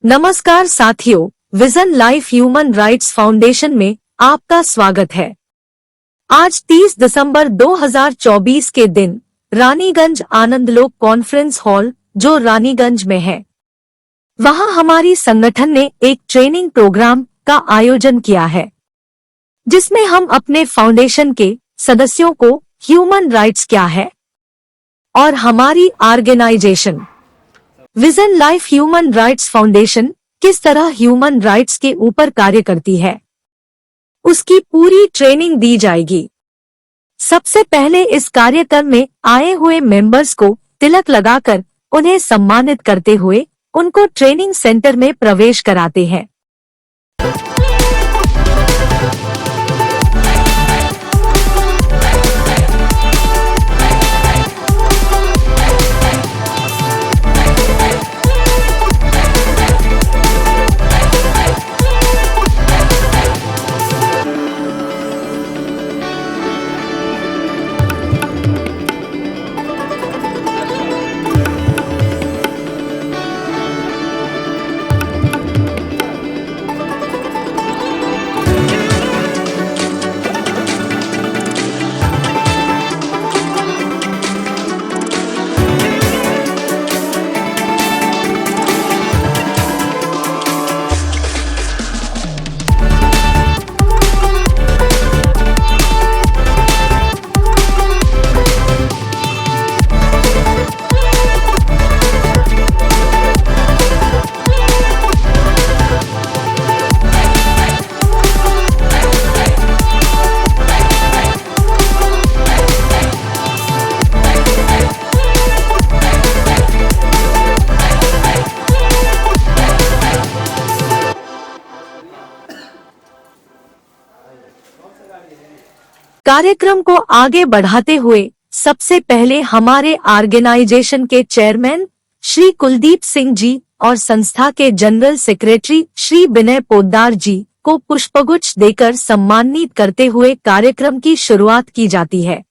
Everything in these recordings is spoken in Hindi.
नमस्कार साथियों, vision life human rights foundation में आपका स्वागत है। आज 30 दिसंबर 2024 के दिन रानीगंज आनंदलोक कॉन्फ्रेंस हॉल जो रानीगंज में है, वहां हमारी संगठन ने एक ट्रेनिंग प्रोग्राम का आयोजन किया है, जिसमें हम अपने फाउंडेशन के सदस्यों को ह्यूमन राइट्स क्या है और हमारी organisation vision life human rights foundation किस तरह ह्यूमन राइट्स के ऊपर कार्य करती है, उसकी पूरी ट्रेनिंग दी जाएगी। सबसे पहले इस कार्यक्रम में आए हुए मेंबर्स को तिलक लगाकर उन्हें सम्मानित करते हुए उनको ट्रेनिंग सेंटर में प्रवेश कराते हैं। कार्यक्रम को आगे बढ़ाते हुए सबसे पहले हमारे ऑर्गेनाइजेशन के चेयरमैन श्री कुलदीप सिंह जी और संस्था के जनरल सेक्रेटरी श्री विनय पोद्दार जी को पुष्पगुच्छ देकर सम्मानित करते हुए कार्यक्रम की शुरुआत की जाती है।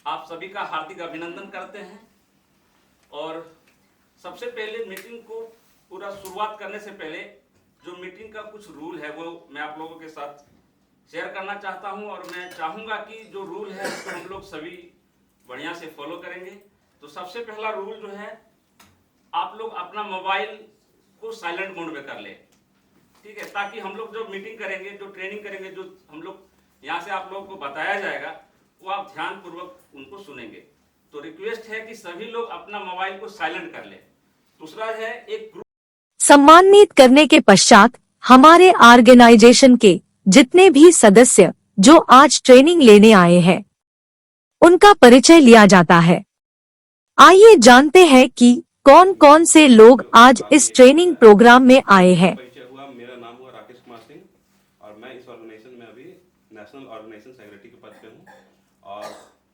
आप सभी का हार्दिक अभिनंदन करते हैं। और सबसे पहले मीटिंग को पूरा शुरुआत करने से पहले जो मीटिंग का कुछ रूल है वो मैं आप लोगों के साथ शेयर करना चाहता हूं, और मैं चाहूंगा कि जो रूल है उसको हम लोग सभी बढ़िया से फॉलो करेंगे। तो सबसे पहला रूल जो है, आप लोग अपना मोबाइल को साइलेंट मोड में कर ले, ठीक है, ताकि हम लोग जो मीटिंग करेंगे, जो ट्रेनिंग करेंगे, जो हम लोग यहाँ से आप लोगों को बताया जाएगा वो आप ध्यान पूर्वक उनको सुनेंगे। तो रिक्वेस्ट है कि सभी लोग अपना मोबाइल को साइलेंट कर लें। दूसरा है, एक ग्रुप सम्मानित करने के पश्चात हमारे ऑर्गेनाइजेशन के जितने भी सदस्य जो आज ट्रेनिंग लेने आए हैं, उनका परिचय लिया जाता है। आइए जानते हैं कि कौन कौन से लोग आज इस ट्रेनिंग प्रोग्राम में आए हैं। परिचय हुआ, मेरा नाम हुआ राकेश कुमार सिंह और मैं इस ऑर्गेनाइजेशन में अभी नेशनल ऑर्गेनाइजेशन सेक्रेटरी के पद पे हूँ, और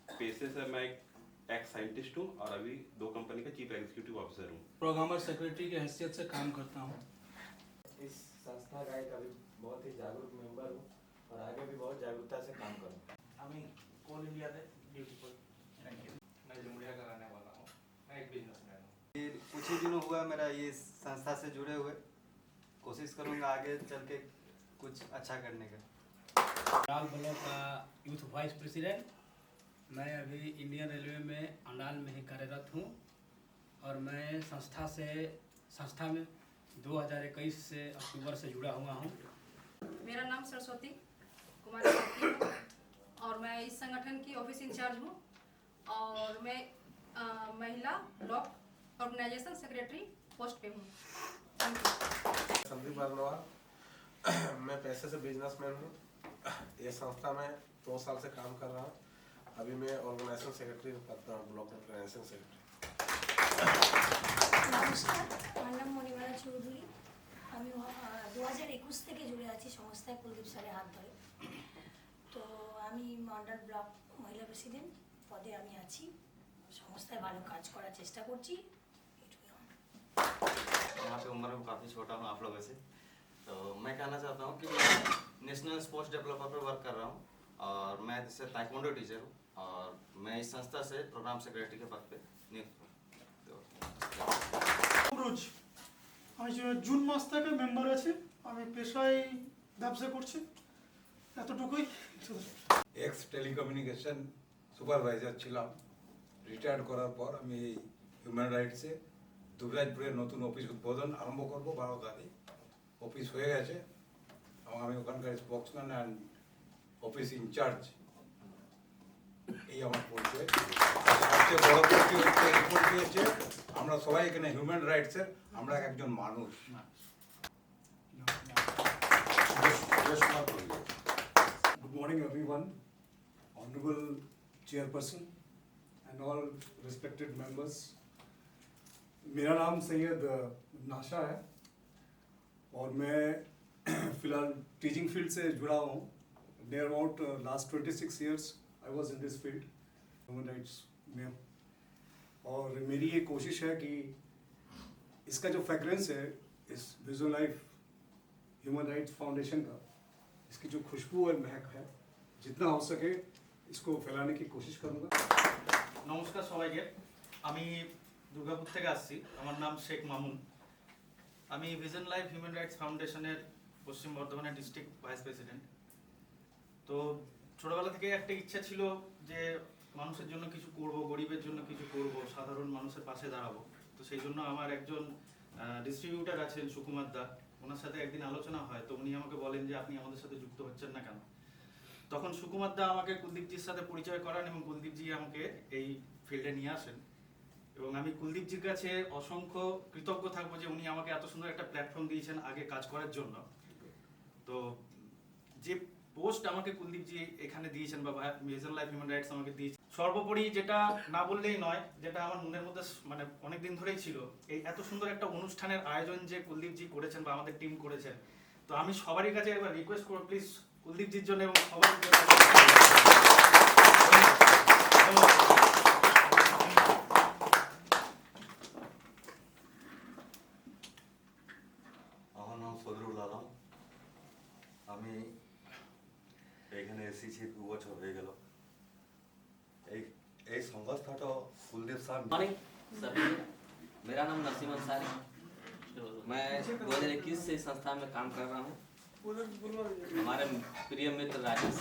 पेशे से मैं एक एक्स साइंटिस्ट हूँ और अभी 2 कंपनी का चीफ एग्जीक्यूटिव ऑफिसर हूँ। प्रोग्रामर सेक्रेटरी की हैसियत से काम करता हूँ। इस संस्था का एक अभी बहुत ही जागरूक मेंबर हूँ और आगे भी बहुत जागरूकता से काम करूँगा। আমি कोल इंडिया से ड्यूटी पर मैं जमुरिया का रहने वाला हूँ। मैं एक बिजनेसमैन हूँ। ये कुछ ही दिनों हुआ मेरा ये संस्था से जुड़े हुए, कोशिश करूँगा आगे चल के कुछ अच्छा करने का। अंडाल ब्लॉक का यूथ वाइस प्रेसिडेंट। मैं अभी इंडियन रेलवे में अंडाल में ही कार्यरत हूँ और मैं संस्था में 2021 से अक्टूबर से जुड़ा हुआ हूँ। मेरा नाम सरस्वती कुमारी है और मैं इस संगठन की ऑफिस इंचार्ज हूँ और मैं महिला ब्लॉक ऑर्गेनाइजेशन सेक्रेटरी पोस्ट पे हूँ। Thank you. संदीप बरनवाल, मैं पैसे से बिजनेसमैन हूँ। ये संस्था में 2 साल से काम कर रहा हूँ। अभी मैं ऑर्गेनाइजेशन सेक्रेटरी पद पर हूँ, ब्लॉक ऑर्गेनाइजेशन सेक्रेटरी। নমস্কার, আমার নাম মণিমালা চৌধুরী। আমি 2021 থেকে জুড়ে আছি সংস্থায় কুলদীপ স্যারের হাত ধরে। তো আমি মন্ডল ব্লক মহিলা প্রেসিডেন্ট পদে আমি আছি। সংস্থায় ভালো কাজ করার চেষ্টা করছি। এটুকুই আমার। यहाँ पे उम्र में काफ़ी छोटा हूँ आप लोगों से, तो मैं कहना चाहता हूँ कि मैं नेशनल स्पोर्ट्स डेवलपर पर वर्क कर रहा हूँ और मैं इससे ताइक्वांडो टीचर हूँ और मैं इस संस्था से प्रोग्राम सेक्रेटरी के पद पे नियुक्त हूँ। রোজ আমি জুন মাস থেকে মেম্বার আছি। আমি পেশায় ব্যবসা করছি, এতটুকুই। এক্স টেলিকমিউনিকেশন সুপারভাইজার ছিলাম। রিটায়ার্ড করার পর আমি এই হিউম্যান রাইটসে দুবরাজপুরের নতুন অফিস উদ্বোধন আরম্ভ করব 12 তারিখ। অফিস হয়ে গেছে এবং আমি ওখানকার স্পোক্সম্যান অ্যান্ড অফিস ইনচার্জ, এই আমার পরিচয়। সবচেয়ে বড় পরিচয় হচ্ছে রিপোর্ট দিয়েছে আমরা সবাই এখানে হিউম্যান রাইটসের আমরা একজন মানুষ। Good morning everyone, honorable chairperson and all respected members. मेरा नाम सैयद नाशा है और मैं फिलहाल टीचिंग फील्ड से जुड़ा हूँ। Near about last 26 years I was in this field human rights में। और मेरी ये कोशिश है कि इसका जो फ्रेगरेंस है इस visual life human rights foundation का, इसकी जो खुशबू और महक है, जितना हो सके इसको फैलाने की कोशिश करूँगा। নমস্কার সবাইকে, আমি দুর্গাপুর থেকে আসছি। আমার নাম শেখ মামুন। আমি ভিশন লাইফ হিউম্যান রাইটস ফাউন্ডেশনের পশ্চিম বর্ধমানের ডিস্ট্রিক্ট ভাইস প্রেসিডেন্ট। তো ছোটবেলা থেকে একটা ইচ্ছা ছিল যে মানুষের জন্য কিছু করব, গরিবের জন্য কিছু করব, সাধারণ মানুষের পাশে দাঁড়াবো। তো সেই জন্য আমার একজন ডিস্ট্রিবিউটার আছেন সুকুমার দা, ওনার সাথে একদিন আলোচনা হয়। তো উনি আমাকে বলেন যে আপনি আমাদের সাথে যুক্ত হচ্ছেন না কেন। তখন সুকুমার দা আমাকে কুলদীপজির সাথে পরিচয় করান এবং কুলদীপজি আমাকে এই ফিল্ডে নিয়ে আসেন। এবং আমি কুলদীপজির কাছে অসংখ্য কৃতজ্ঞ থাকবো যে উনি আমাকে এত সুন্দর একটা প্ল্যাটফর্ম দিয়েছেন আগে কাজ করার জন্য। তো যে পোস্ট আমাকে কুলদীপজি এখানে দিয়েছেন বা ভিশন লাইফ হিউম্যান রাইটস আমাকে দিয়েছেন, সর্বোপরি যেটা না বললেই নয়, যেটা আমার মনের মধ্যে মানে অনেকদিন ধরেই ছিল, এই এত সুন্দর একটা অনুষ্ঠানের আয়োজন যে কুলদীপজি করেছেন বা আমাদের টিম করেছেন। তো আমি সবারই কাছে একবার রিকোয়েস্ট করবো প্লিজ কুলদীপজির জন্য এবং সবার জন্য। আমার নাম সদরুল আলম। আমি এখানে এসেছি 2 বছর হয়ে গেল। এই সংস্থাটা কুলদীপ স্যার। मॉर्निंग सभी, मेरा नाम नसीम अंसारी। मैं 2021 से इस संस्था में काम कर रहा हूँ। हमारे प्रिय मित्र राजेश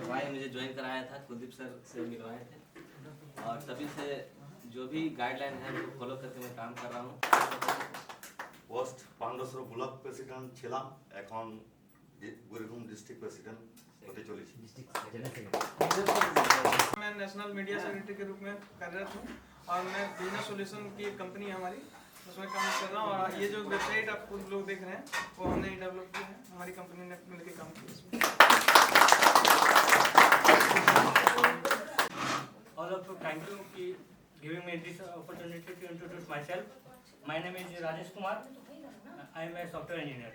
भाई मुझे ज्वाइन कराया था, कुलदीप सर से मिलवाए थे और तभी से जो भी गाइडलाइन है वो फॉलो करके मैं काम कर रहा हूँ। পোস্ট পাণ্ডসর ব্লক প্রেসিডেন্ট ছিলাম, এখন বীরভূম ডিস্ট্রিক্ট প্রেসিডেंट होते चलेছি। मैं नेशनल मीडिया सेक्रेटरी के रूप में कार्यरत हूँ और मैं बिजनेस सॉल्यूशन की एक कंपनी है हमारी, उसमें काम कर रहा हूँ। और ये जो वेबसाइट आप कुछ लोग देख रहे हैं वो हमने ही डेवलप किया है, हमारी कंपनी ने मिलकर काम किया इसमें। All of you, thank you for giving me this opportunity to introduce myself. My name is Rajesh Kumar. I am a software engineer.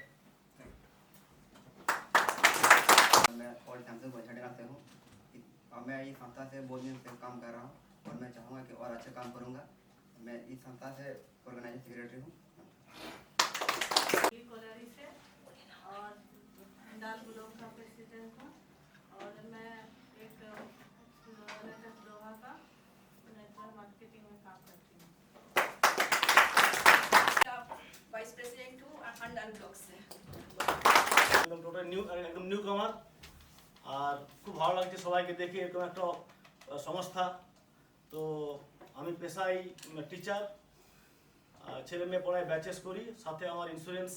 मैं और टाइम से बछड़े से हूँ और मैं इस संस्था से बहुत दिन से काम कर रहा हूँ और मैं चाहूँगा कि और अच्छा काम करूँगा। मैं इस संस्था से ऑर्गेनाइजिंग सेक्रेटरी हूँ। कोलारी से और डाल ब्लॉक का प्रेसिडेंट हूँ और मैं एक दोहा का नेटवर्क मार्केटिंग में काम करती हूँ। वाइस प्रेसिडेंट हूँ अंडाल ब्लॉक से। একদম টোটাল নিউ কামার আর খুব ভালো লাগছে সবাইকে দেখে এরকম একটা সংস্থা। তো আমি পেশায় টিচার, ছেলে মেয়ে পড়ায় ব্যাচেস করি, সাথে আমার ইন্স্যুরেন্স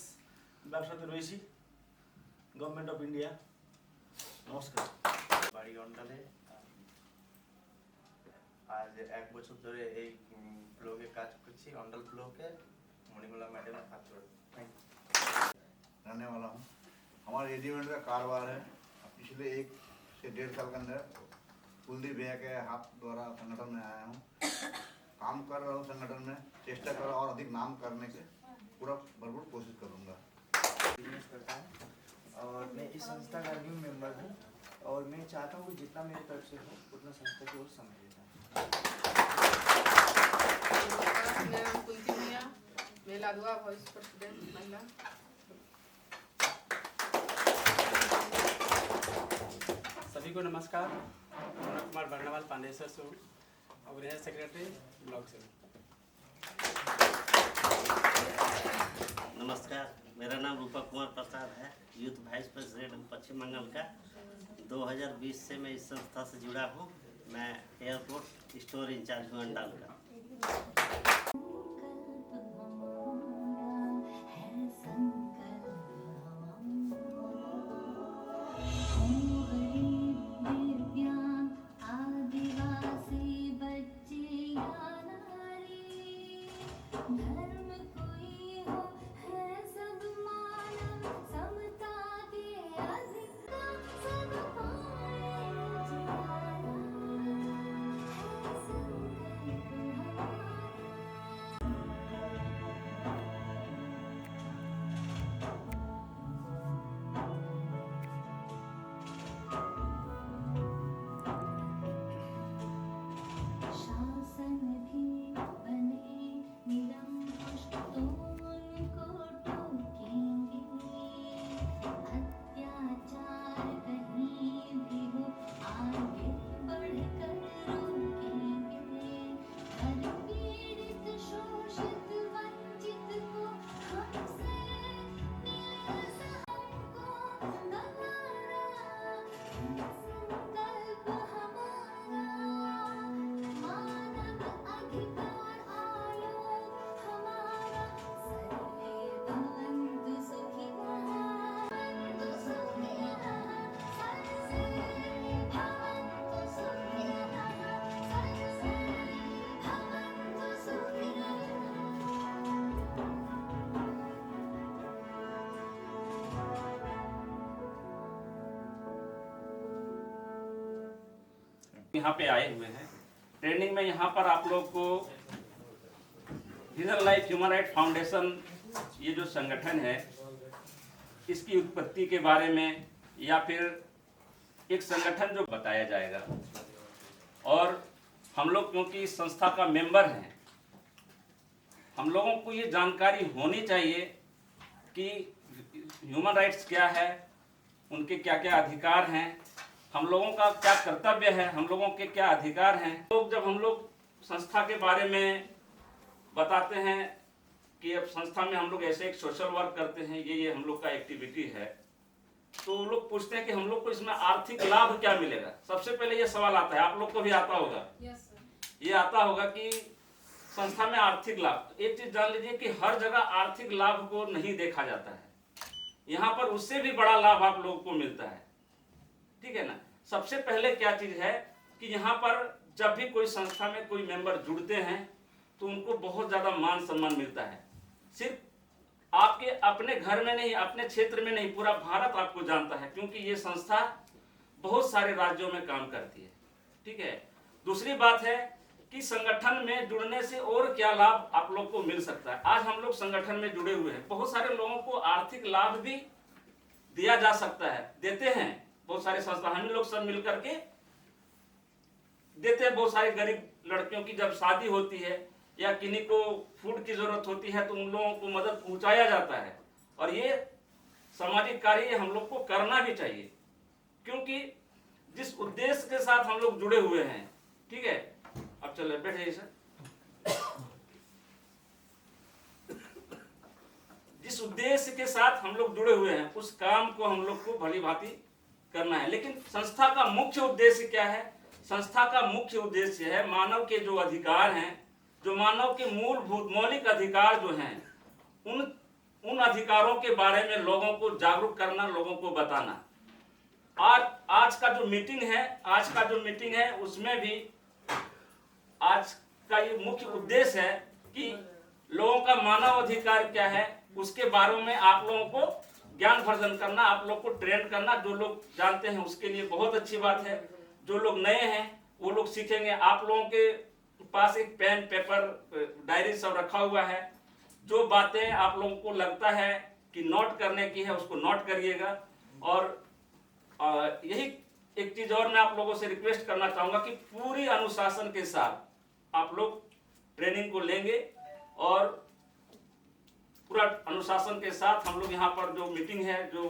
ব্যবসাতে রয়েছি গভর্নমেন্ট অফ ইন্ডিয়া। নমস্কার। বাড়ি অন্ডালে আজ 1 বছর ধরে এই ব্লগে কাজ করছি, অন্ডাল ব্লকে। मणिमाला मैडम हाथ जोड़ रहने वाला हूँ। हमारा रेजिमेंट का कारोबार है। पिछले 1 से 1.5 साल के अंदर कुलदीप भैया के हाथ द्वारा संगठन में आया हूँ। काम कर रहा हूँ संगठन में, चेष्टा कर रहा हूँ और अधिक नाम करने के पूरा भरपूर कोशिश करूँगा। बिजनेस करता हूँ और मैं इस संस्था का न्यू मेंबर हूँ और मैं चाहता हूँ कि जितना मेरी तरफ से हो उतना संस्था की ओर समय देता मेरा नाम कुलती मिया, मैं लाडवा वाइस प्रेसिडेंट महिला। सभी को नमस्कार। मनोज कुमार बर्नवाल पांडेसर से हूँ और यह सेक्रेटरी ब्लॉक से। नमस्कार, मेरा नाम रूपक कुमार प्रसाद है, यूथ वाइस प्रेसिडेंट पश्चिम बंगाल का। 2020 से मैं इस संस्था से जुड़ा हूँ। मैं एयरपोर्ट स्टोर इंचार्ज हूँ अंडाल का। यहाँ पे आए हुए हैं ट्रेनिंग में। यहाँ पर आप लोग को vision life human right foundation ये जो संगठन है इसकी उत्पत्ति के बारे में या फिर एक संगठन जो बताया जाएगा। और हम लोग क्योंकि इस संस्था का मेंबर हैं, हम लोगों को ये जानकारी होनी चाहिए कि ह्यूमन राइट्स क्या है, उनके क्या क्या अधिकार हैं, हम लोगों का क्या कर्तव्य है, हम लोगों के क्या अधिकार हैं। लोग जब हम लोग संस्था के बारे में बताते हैं कि अब संस्था में हम लोग ऐसे एक सोशल वर्क करते हैं, ये हम लोग का एक्टिविटी है, तो लोग पूछते हैं कि हम लोग को इसमें आर्थिक लाभ क्या मिलेगा। सबसे पहले ये सवाल आता है, आप लोग को भी आता होगा। ये आता होगा कि संस्था में आर्थिक लाभ। एक चीज जान लीजिए कि हर जगह आर्थिक लाभ को नहीं देखा जाता है, यहाँ पर उससे भी बड़ा लाभ आप लोगों को मिलता है, ठीक है ना। सबसे पहले क्या चीज है कि यहाँ पर जब भी कोई संस्था में कोई मेंबर जुड़ते हैं तो उनको बहुत ज्यादा मान सम्मान मिलता है। सिर्फ आपके अपने घर में नहीं, अपने क्षेत्र में नहीं, पूरा भारत आपको जानता है, क्योंकि ये संस्था बहुत सारे राज्यों में काम करती है, ठीक है। दूसरी बात है कि संगठन में जुड़ने से और क्या लाभ आप लोग को मिल सकता है। आज हम लोग संगठन में जुड़े हुए हैं, बहुत सारे लोगों को आर्थिक लाभ भी दिया जा सकता है, देते हैं बहुत सारे संस्था, हम लोग सब मिलकर के देते हैं। बहुत सारे गरीब लड़कियों की जब शादी होती है या किन्हीं को फूड की जरूरत होती है तो उन लोगों को मदद पहुंचाया जाता है। और ये सामाजिक कार्य हम लोग को करना भी चाहिए, क्योंकि जिस उद्देश्य के साथ हम लोग जुड़े हुए हैं, ठीक है। अब चले बैठे सर। जिस उद्देश्य के साथ हम लोग जुड़े हुए हैं उस काम को हम लोग को भली भांति करना है। लेकिन संस्था का मुख्य उद्देश्य क्या है? संस्था का मुख्य उद्देश्य है मानव के जो अधिकार हैं, जो मानव के मूलभूत मौलिक अधिकार जो हैं, उन अधिकारों के बारे में लोगों को जागरूक करना, लोगों को बताना। आज का जो मीटिंग है उसमें भी आज का ये मुख्य उद्देश्य है कि लोगों का मानव अधिकार क्या है उसके बारे में आप लोगों को ज्ञानवर्धन करना, आप लोग को ट्रेन करना। जो लोग जानते हैं उसके लिए बहुत अच्छी बात है, जो लोग नए हैं वो लोग सीखेंगे। आप लोगों के पास एक पेन पेपर डायरी सब रखा हुआ है, जो बातें आप लोगों को लगता है कि नोट करने की है उसको नोट करिएगा। और यही एक चीज और मैं आप लोगों से रिक्वेस्ट करना चाहूंगा कि पूरी अनुशासन के साथ आप लोग ट्रेनिंग को लेंगे और पूरा अनुशासन के साथ हम लोग यहाँ पर जो मीटिंग है, जो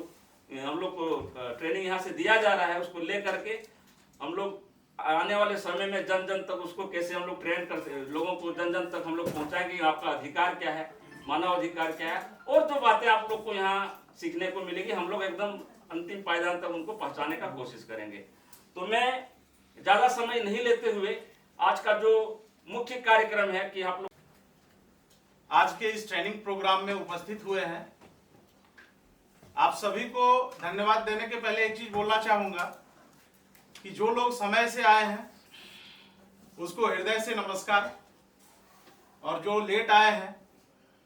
हम लोग को ट्रेनिंग यहाँ से दिया जा रहा है, उसको ले करके हम लोग आने वाले समय में जन जन तक उसको कैसे हम लोग ट्रेन करते, लोगों को जन जन तक हम लोग पहुँचाएंगे आपका अधिकार क्या है, मानव अधिकार क्या है, और जो बातें आप लोग को यहाँ सीखने को मिलेगी हम लोग एकदम अंतिम पायदान तक उनको पहुँचाने का कोशिश करेंगे। तो मैं ज़्यादा समय नहीं लेते हुए आज का जो मुख्य कार्यक्रम है कि आप लोग आज के इस ट्रेनिंग प्रोग्राम में उपस्थित हुए हैं, आप सभी को धन्यवाद देने के पहले एक चीज बोलना चाहूंगा कि जो लोग समय से आए हैं उसको हृदय से नमस्कार, और जो लेट आए हैं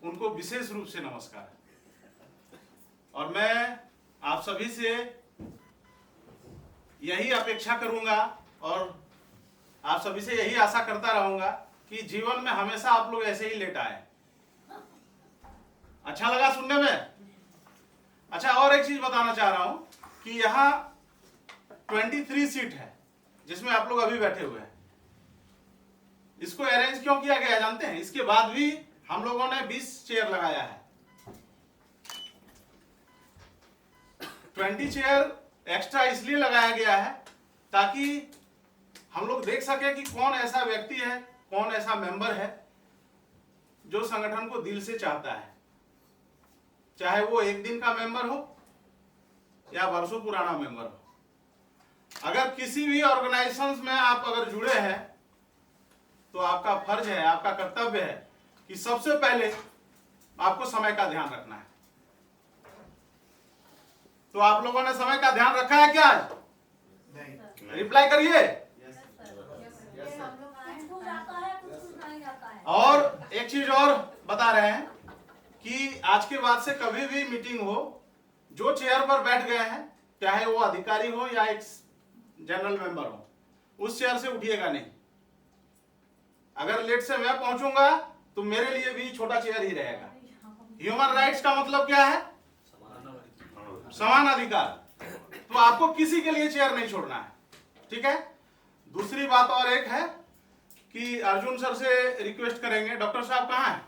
उनको विशेष रूप से नमस्कार। और मैं आप सभी से यही अपेक्षा करूंगा और आप सभी से यही आशा करता रहूंगा कि जीवन में हमेशा आप लोग ऐसे ही लेट आए। अच्छा लगा सुनने में? अच्छा, और एक चीज बताना चाह रहा हूं कि यहाँ 23 सीट है जिसमें आप लोग अभी बैठे हुए हैं। इसको अरेंज क्यों किया गया जानते हैं? इसके बाद भी हम लोगों ने 20 चेयर लगाया है। 20 चेयर एक्स्ट्रा इसलिए लगाया गया है ताकि हम लोग देख सके कि कौन ऐसा व्यक्ति है, कौन ऐसा मेंबर है जो संगठन को दिल से चाहता है, चाहे वो एक दिन का मेंबर हो या वर्षों पुराना मेंबर हो। अगर किसी भी ऑर्गेनाइजेशन में आप अगर जुड़े हैं तो आपका फर्ज है, आपका कर्तव्य है कि सबसे पहले आपको समय का ध्यान रखना है। तो आप लोगों ने समय का ध्यान रखा है क्या आज? रिप्लाई करिए। और एक चीज और बता रहे हैं कि आज के बाद से कभी भी मीटिंग हो, जो चेयर पर बैठ गए हैं, चाहे वो अधिकारी हो या एक जनरल मेंबर हो, उस चेयर से उठिएगा नहीं। अगर लेट से मैं पहुंचूंगा तो मेरे लिए भी छोटा चेयर ही रहेगा। ह्यूमन राइट्स का मतलब क्या है? समान अधिकार। तो आपको किसी के लिए चेयर नहीं छोड़ना है, ठीक है? दूसरी बात और एक है कि अर्जुन सर से रिक्वेस्ट करेंगे, डॉक्टर साहब कहाँ हैं?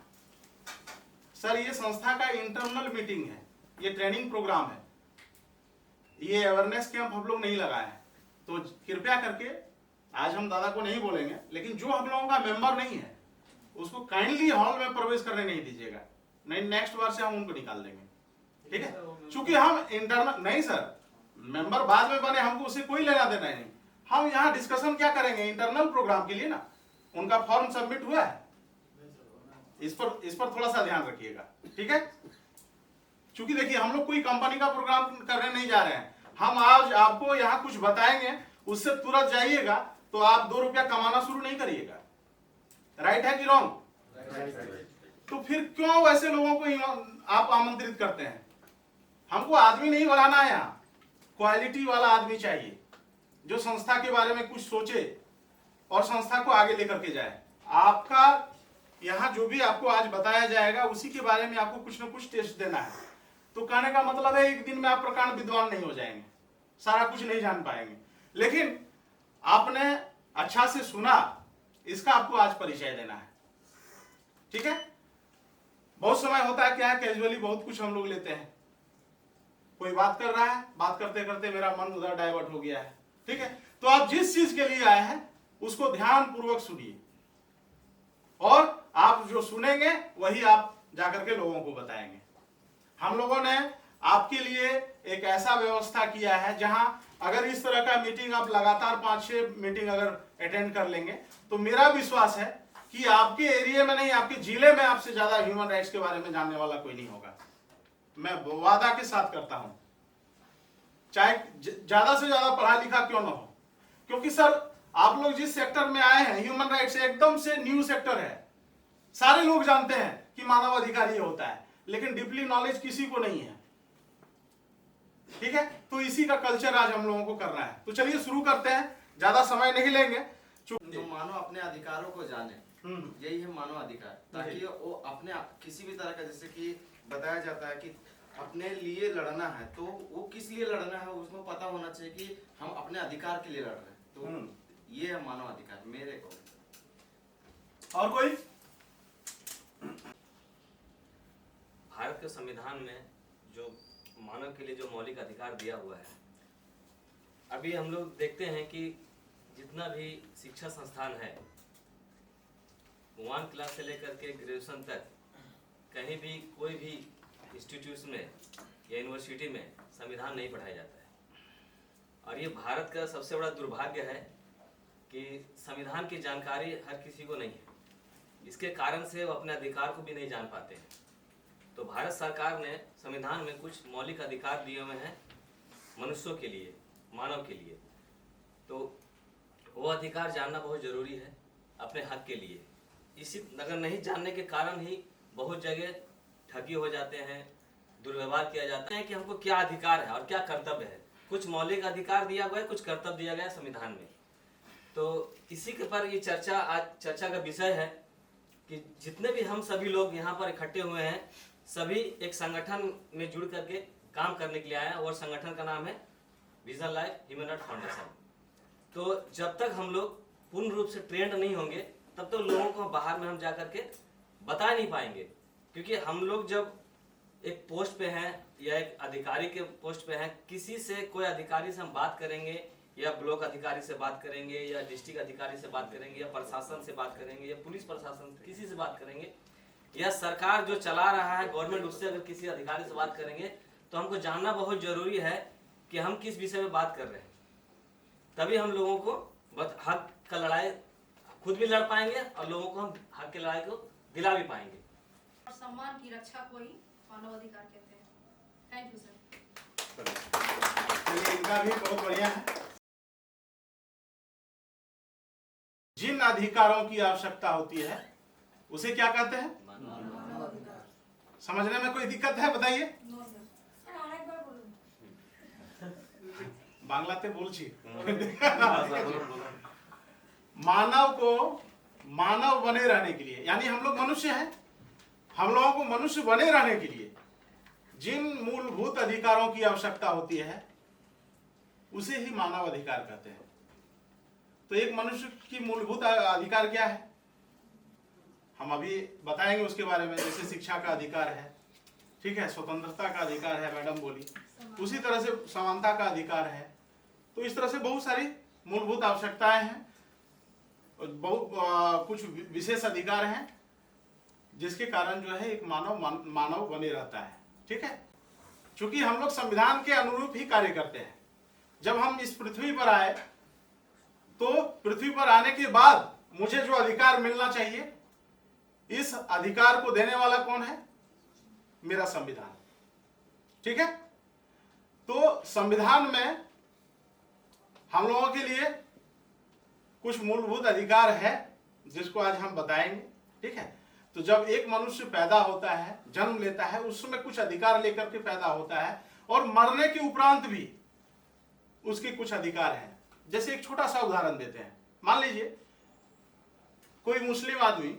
सर, ये संस्था का इंटरनल मीटिंग है, ये ट्रेनिंग प्रोग्राम है, ये अवेयरनेस कैंप हम लोग नहीं लगाए हैं। तो कृपया करके आज हम दादा को नहीं बोलेंगे, लेकिन जो हम लोगों का मेंबर नहीं है उसको काइंडली हॉल में प्रवेश करने नहीं दीजिएगा, नहीं नेक्स्ट बार से हम उनको निकाल देंगे, ठीक है? चूंकि हम इंटरनल नहीं सर, मेंबर बाद में बने, हमको उससे कोई लेना देना नहीं। हम यहाँ डिस्कशन क्या करेंगे? इंटरनल प्रोग्राम के लिए ना, उनका फॉर्म सबमिट हुआ है, इस पर थोड़ा सा ध्यान रखिएगा, ठीक है? क्योंकि देखिए हम लोग कोई कंपनी का प्रोग्राम करने नहीं जा रहे हैं। हम आज आपको यहाँ कुछ बताएंगे, उससे तुरंत जाइएगा तो आप 2 रुपया कमाना शुरू नहीं करिएगा। राइट है कि रॉन्ग? तो फिर क्यों वैसे लोगों को आप आमंत्रित करते हैं? हमको आदमी नहीं बढ़ाना है, यहाँ क्वालिटी वाला आदमी चाहिए जो संस्था के बारे में कुछ सोचे और संस्था को आगे लेकर के जाए। आपका यहाँ जो भी आपको आज बताया जाएगा उसी के बारे में आपको कुछ ना कुछ टेस्ट देना है। तो कहने का मतलब है एक दिन में आप प्रकांड विद्वान नहीं हो जाएंगे, सारा कुछ नहीं जान पाएंगे, लेकिन आपने अच्छा से सुना, इसका आपको आज परिचय देना है, ठीक है? बहुत समय होता है क्या है, कैजुअली बहुत कुछ हम लोग लेते हैं, कोई बात कर रहा है, बात करते करते मेरा मन उधर डाइवर्ट हो गया है, ठीक है? तो आप जिस चीज के लिए आए हैं उसको ध्यान पूर्वक सुनिए, और आप जो सुनेंगे वही आप जाकर के लोगों को बताएंगे। हम लोगों ने आपके लिए एक ऐसा व्यवस्था किया है जहां अगर इस तरह का मीटिंग आप लगातार 5-6 मीटिंग अगर अटेंड कर लेंगे तो मेरा विश्वास है कि आपके एरिया में नहीं, आपके जिले में आपसे ज्यादा ह्यूमन राइट्स के बारे में जानने वाला कोई नहीं होगा। मैं वादा के साथ करता हूं, चाहे ज्यादा से ज्यादा पढ़ा लिखा क्यों ना हो, क्योंकि सर आप लोग जिस सेक्टर में आए हैं ह्यूमन राइट्स एकदम से न्यू सेक्टर है। सारे लोग जानते हैं कि मानवाधिकार ये होता है, लेकिन डीपली नॉलेज किसी को नहीं है। ठीक है, तो इसी का कल्चर आज हम लोगों को करना है। तो चलिए शुरू करते हैं, ज्यादा समय नहीं लेंगे। तो मानव अपने अधिकारों को जाने, यही है मानव अधिकार, ताकि वो अपने किसी भी तरह का, जैसे कि बताया जाता है कि अपने लिए लड़ना है, तो वो किस लिए लड़ना है उसको पता होना चाहिए कि हम अपने अधिकार के लिए लड़ रहे हैं। तो ये है मानव अधिकार मेरे को। और कोई? भारत के संविधान में जो मानव के लिए जो मौलिक अधिकार दिया हुआ है, अभी हम लोग देखते हैं कि जितना भी शिक्षा संस्थान है, 1 क्लास से लेकर के ग्रेजुएशन तक, कहीं भी कोई भी इंस्टीट्यूट में या यूनिवर्सिटी में संविधान नहीं पढ़ाया जाता है। और ये भारत का सबसे बड़ा दुर्भाग्य है कि संविधान की जानकारी हर किसी को नहीं है। इसके कारण से वो अपने अधिकार को भी नहीं जान पाते हैं। तो भारत सरकार ने संविधान में कुछ मौलिक अधिकार दिए हुए हैं मनुष्यों के लिए, मानव के लिए। तो वो अधिकार जानना बहुत ज़रूरी है अपने हक के लिए। इसी अगर नहीं जानने के कारण ही बहुत जगह ठगी हो जाते हैं, दुर्व्यवहार किया जाता है कि हमको क्या अधिकार है और क्या कर्तव्य है। कुछ मौलिक अधिकार दिया गया है, कुछ कर्तव्य दिया गया है संविधान में। तो इसी के पर ये चर्चा, आज चर्चा का विषय है कि जितने भी हम सभी लोग यहाँ पर इकट्ठे हुए हैं, सभी एक संगठन में जुड़ करके काम करने के लिए आए हैं, और संगठन का नाम है vision life human right foundation. तो जब तक हम लोग पूर्ण रूप से ट्रेंड नहीं होंगे, तब तो लोगों को बाहर में हम जा करके बता नहीं पाएंगे। क्योंकि हम लोग जब एक पोस्ट पे हैं या एक अधिकारी के पोस्ट पे हैं, किसी से, कोई अधिकारी से हम बात करेंगे, या ब्लॉक अधिकारी से बात करेंगे, या डिस्ट्रिक्ट अधिकारी से बात करेंगे, या प्रशासन से बात करेंगे, या पुलिस प्रशासन, किसी से बात करेंगे, या सरकार जो चला रहा है गवर्नमेंट, उससे अगर किसी अधिकारी से बात करेंगे, तो हमको जानना बहुत जरूरी है कि हम किस विषय में बात कर रहे हैं। तभी हम लोगों को हक का लड़ाई खुद भी लड़ पाएंगे और लोगों को हम हक की लड़ाई को दिला भी पाएंगे। और सम्मान की रक्षा को ही मानव अधिकार कहते हैं। Thank you sir. चलिए, इनका भी बहुत बढ़िया है। जिन अधिकारों की आवश्यकता होती है उसे क्या कहते हैं? समझने में कोई दिक्कत है? बताइए। बांग्लाते बोलছি। मानव को मानव बने रहने के लिए, यानी हम लोग मनुष्य हैं, हम लोगों को मनुष्य बने रहने के लिए जिन मूलभूत अधिकारों की आवश्यकता होती है उसे ही मानव अधिकार कहते हैं। तो एक मनुष्य की मूलभूत अधिकार क्या है, हम अभी बताएंगे उसके बारे में। जैसे शिक्षा का अधिकार है, ठीक है, स्वतंत्रता का अधिकार है, मैडम बोली, उसी तरह से समानता का अधिकार है। तो इस तरह से बहुत सारी मूलभूत आवश्यकताएं हैं, बहुत कुछ विशेष अधिकार हैं जिसके कारण जो है एक मानव बने रहता है। ठीक है, क्योंकि हम लोग संविधान के अनुरूप ही कार्य करते हैं। जब हम इस पृथ्वी पर आए, तो पृथ्वी पर आने के बाद मुझे जो अधिकार मिलना चाहिए, इस अधिकार को देने वाला कौन है? मेरा संविधान। ठीक है, तो संविधान में हम लोगों के लिए कुछ मूलभूत अधिकार है जिसको आज हम बताएंगे। ठीक है, तो जब एक मनुष्य पैदा होता है, जन्म लेता है, उसमें कुछ अधिकार लेकर के पैदा होता है, और मरने के उपरांत भी उसके कुछ अधिकार हैं। जैसे एक छोटा सा उदाहरण देते हैं। मान लीजिए कोई मुस्लिम आदमी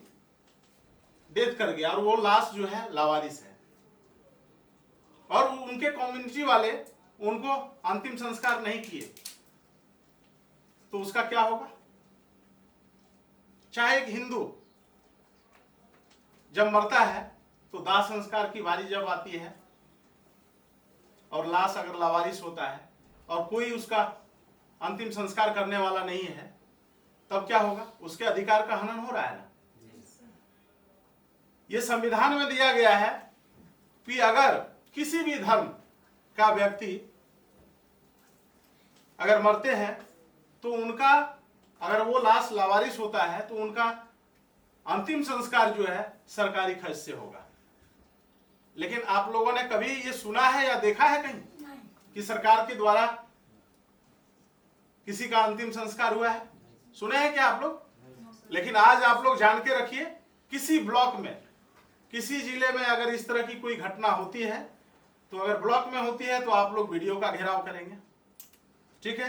डेथ कर गया और वो लाश जो है लावारिस है, और उनके कम्युनिटी वाले उनको अंतिम संस्कार नहीं किए, तो उसका क्या होगा? चाहे एक हिंदू जब मरता है तो दाह संस्कार की बारी जब आती है, और लाश अगर लावारिस होता है और कोई उसका अंतिम संस्कार करने वाला नहीं है, तब क्या होगा? उसके अधिकार का हनन हो रहा है ना। ये संविधान में दिया गया है कि अगर किसी भी धर्म का व्यक्ति अगर मरते हैं, तो उनका, अगर वो लाश लावारिस होता है, तो उनका अंतिम संस्कार जो है सरकारी खर्च से होगा। लेकिन आप लोगों ने कभी ये सुना है या देखा है कहीं कि सरकार के द्वारा किसी का अंतिम संस्कार हुआ है? सुने हैं क्या आप लोग? लेकिन आज आप लोग जान के रखिए, किसी ब्लॉक में किसी जिले में अगर इस तरह की कोई घटना होती है, तो अगर ब्लॉक में होती है तो आप लोग वीडियो का घेराव करेंगे, ठीक है।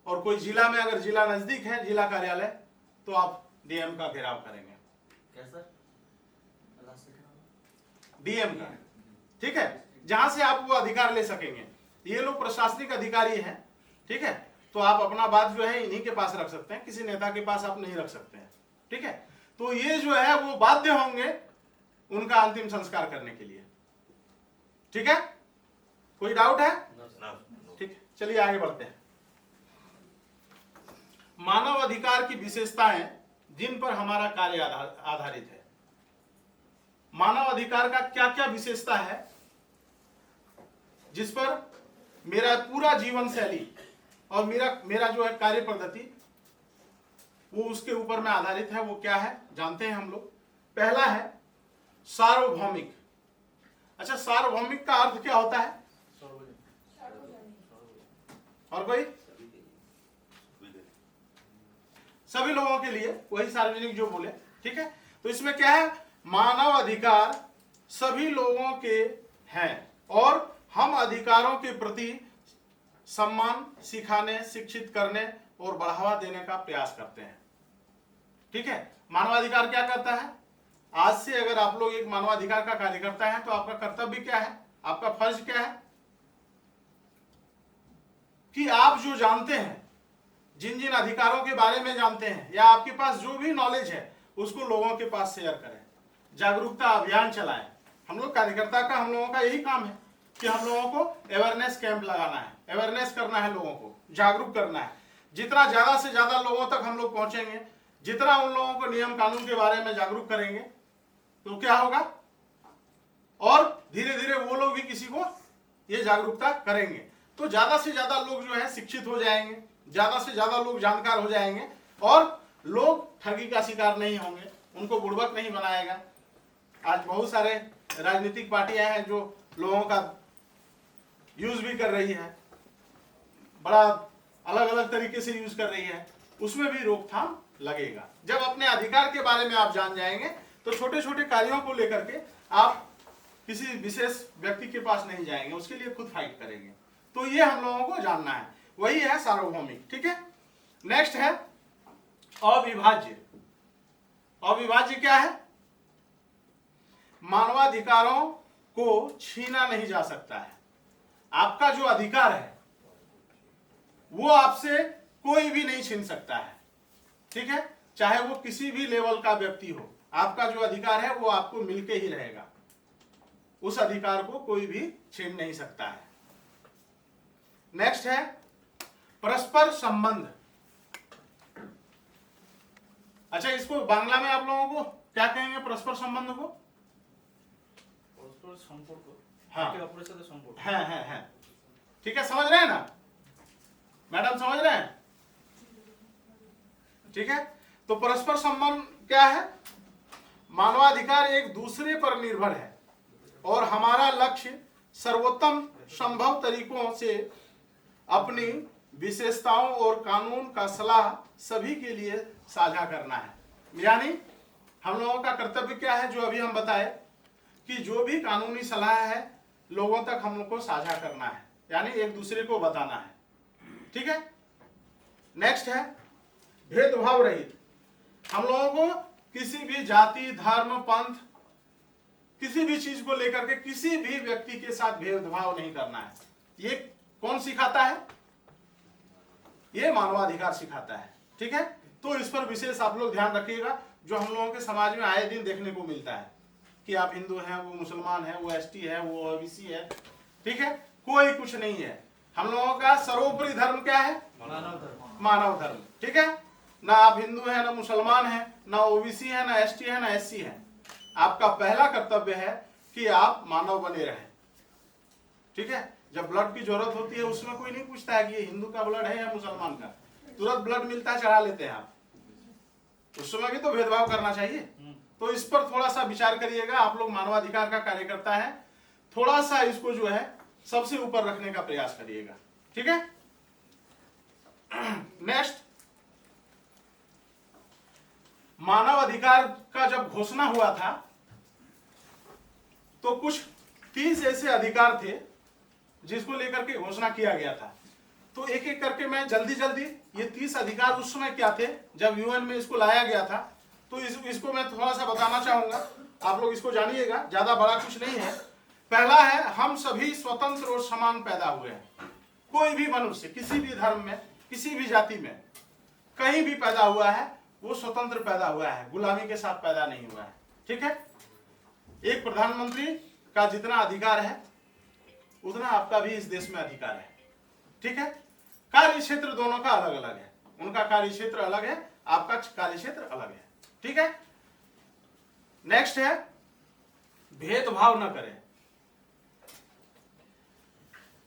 और कोई जिला में, अगर जिला नजदीक है, जिला कार्यालय, तो आप डीएम का घेराव करेंगे। क्या सर? डीएम का, ठीक है, जहां से आप वो अधिकार ले सकेंगे। ये लोग प्रशासनिक अधिकारी हैं, ठीक है, तो आप अपना बात जो है इन्हीं के पास रख सकते हैं, किसी नेता के पास आप नहीं रख सकते हैं, ठीक है। तो ये जो है वो बाध्य होंगे उनका अंतिम संस्कार करने के लिए, ठीक है। कोई डाउट है? ठीक है, चलिए आगे बढ़ते हैं। मानव अधिकार की विशेषताएं जिन पर हमारा कार्य आधारित है। मानव अधिकार का क्या क्या विशेषता है जिस पर मेरा पूरा जीवन शैली और मेरा जो है कार्य पद्धति वो उसके ऊपर में आधारित है, वो क्या है जानते हैं हम लोग। पहला है सार्वभौमिक। अच्छा, सार्वभौमिक का अर्थ क्या होता है? और कोई? सभी लोगों के लिए, वही सार्वजनिक जो बोले, ठीक है। तो इसमें क्या है? मानव अधिकार सभी लोगों के हैं और हम अधिकारों के प्रति सम्मान सिखाने, शिक्षित करने और बढ़ावा देने का प्रयास करते हैं, ठीक है। मानवाधिकार क्या करता है? आज से अगर आप लोग एक मानवाधिकार का कार्यकर्ता है तो आपका कर्तव्य क्या है, आपका फर्ज क्या है कि आप जो जानते हैं, जिन जिन अधिकारों के बारे में जानते हैं या आपके पास जो भी नॉलेज है उसको लोगों के पास शेयर करें, जागरूकता अभियान चलाएं। हम लोग कार्यकर्ता का, हम लोगों का यही काम है कि हम लोगों को अवेयरनेस कैंप लगाना है, अवेयरनेस करना है, लोगों को जागरूक करना है। जितना ज्यादा से ज्यादा लोगों तक हम लोग पहुंचेंगे, जितना उन लोगों को नियम कानून के बारे में जागरूक करेंगे, तो क्या होगा, और धीरे धीरे वो लोग भी किसी को ये जागरूकता करेंगे, तो ज्यादा से ज्यादा लोग जो है शिक्षित हो जाएंगे, ज्यादा से ज्यादा लोग जानकार हो जाएंगे और लोग ठगी का शिकार नहीं होंगे, उनको बुड़बक नहीं बनाएगा। आज बहुत सारे राजनीतिक पार्टियां हैं जो लोगों का यूज भी कर रही है, बड़ा अलग अलग तरीके से यूज कर रही है, उसमें भी रोकथाम लगेगा। जब अपने अधिकार के बारे में आप जान जाएंगे तो छोटे छोटे कार्यों को लेकर के आप किसी विशेष व्यक्ति के पास नहीं जाएंगे, उसके लिए खुद फाइट करेंगे। तो ये हम लोगों को जानना है, वही है सार्वभौमिक, ठीक है। नेक्स्ट है अविभाज्य। अविभाज्य क्या है? मानवाधिकारों को छीना नहीं जा सकता है। आपका जो अधिकार है वो आपसे कोई भी नहीं छीन सकता है, ठीक है, चाहे वो किसी भी लेवल का व्यक्ति हो। आपका जो अधिकार है वो आपको मिलके ही रहेगा, उस अधिकार को कोई भी छीन नहीं सकता है। नेक्स्ट है परस्पर संबंध। अच्छा, इसको बांग्ला में आप लोगों को क्या कहेंगे? परस्पर संबंध को हाँ, है, ठीक है, समझ रहे हैं ना मैडम, समझ रहे हैं? ठीक है, तो परस्पर संबंध क्या है? मानवाधिकार एक दूसरे पर निर्भर है और हमारा लक्ष्य सर्वोत्तम संभव तरीकों से अपनी विशेषताओं और कानून का सलाह सभी के लिए साझा करना है। यानी हम लोगों का कर्तव्य क्या है, जो अभी हम बताए कि जो भी कानूनी सलाह है लोगों तक हम लोग को साझा करना है, यानी एक दूसरे को बताना है, ठीक है। नेक्स्ट है भेदभाव रहित। हम लोगों को किसी भी जाति, धर्म, पंथ, किसी भी चीज को लेकर के किसी भी व्यक्ति के साथ भेदभाव नहीं करना है। ये कौन सिखाता है? ये मानवाधिकार सिखाता है, ठीक है। तो इस पर विशेष आप लोग ध्यान रखिएगा, जो हम लोगों के समाज में आए दिन देखने को मिलता है कि आप हिंदू हैं, वो मुसलमान है, वो एसटी है, वो ओबीसी है, ठीक है, कोई कुछ नहीं है। हम लोगों का सर्वोपरि धर्म क्या है? मानव धर्म। मानव धर्म, ठीक है। ना आप हिंदू हैं, ना मुसलमान हैं, ना ओबीसी है, ना एसटी है, ना एससी है। आपका पहला कर्तव्य है कि आप मानव बने रहें, ठीक है। जब ब्लड की जरूरत होती है उसमें कोई नहीं पूछता है कि ये हिंदू का ब्लड है या मुसलमान का, तुरंत ब्लड मिलता है, चढ़ा लेते हैं आप। उस समय भी तो भेदभाव करना चाहिए। तो इस पर थोड़ा सा विचार करिएगा, आप लोग मानवाधिकार का कार्यकर्ता है, थोड़ा सा इसको जो है सबसे ऊपर रखने का प्रयास करिएगा, ठीक है। नेक्स्ट, मानव अधिकार का जब घोषणा हुआ था तो कुछ 30 ऐसे अधिकार थे जिसको लेकर के घोषणा किया गया था। तो एक एक करके मैं जल्दी जल्दी ये 30 अधिकार उस समय क्या थे जब यूएन में इसको लाया गया था, तो इसको मैं थोड़ा सा बताना चाहूंगा, आप लोग इसको जानिएगा, ज्यादा बड़ा कुछ नहीं है। पहला है, हम सभी स्वतंत्र और समान पैदा हुए हैं। कोई भी मनुष्य किसी भी धर्म में, किसी भी जाति में कहीं भी पैदा हुआ है वो स्वतंत्र पैदा हुआ है, गुलामी के साथ पैदा नहीं हुआ है। ठीक है, एक प्रधानमंत्री का जितना अधिकार है उतना आपका भी इस देश में अधिकार है। ठीक है, कार्य क्षेत्र दोनों का अलग अलग है, उनका कार्य क्षेत्र अलग है, आपका कार्य क्षेत्र अलग है। ठीक है, नेक्स्ट है, भेदभाव न करें।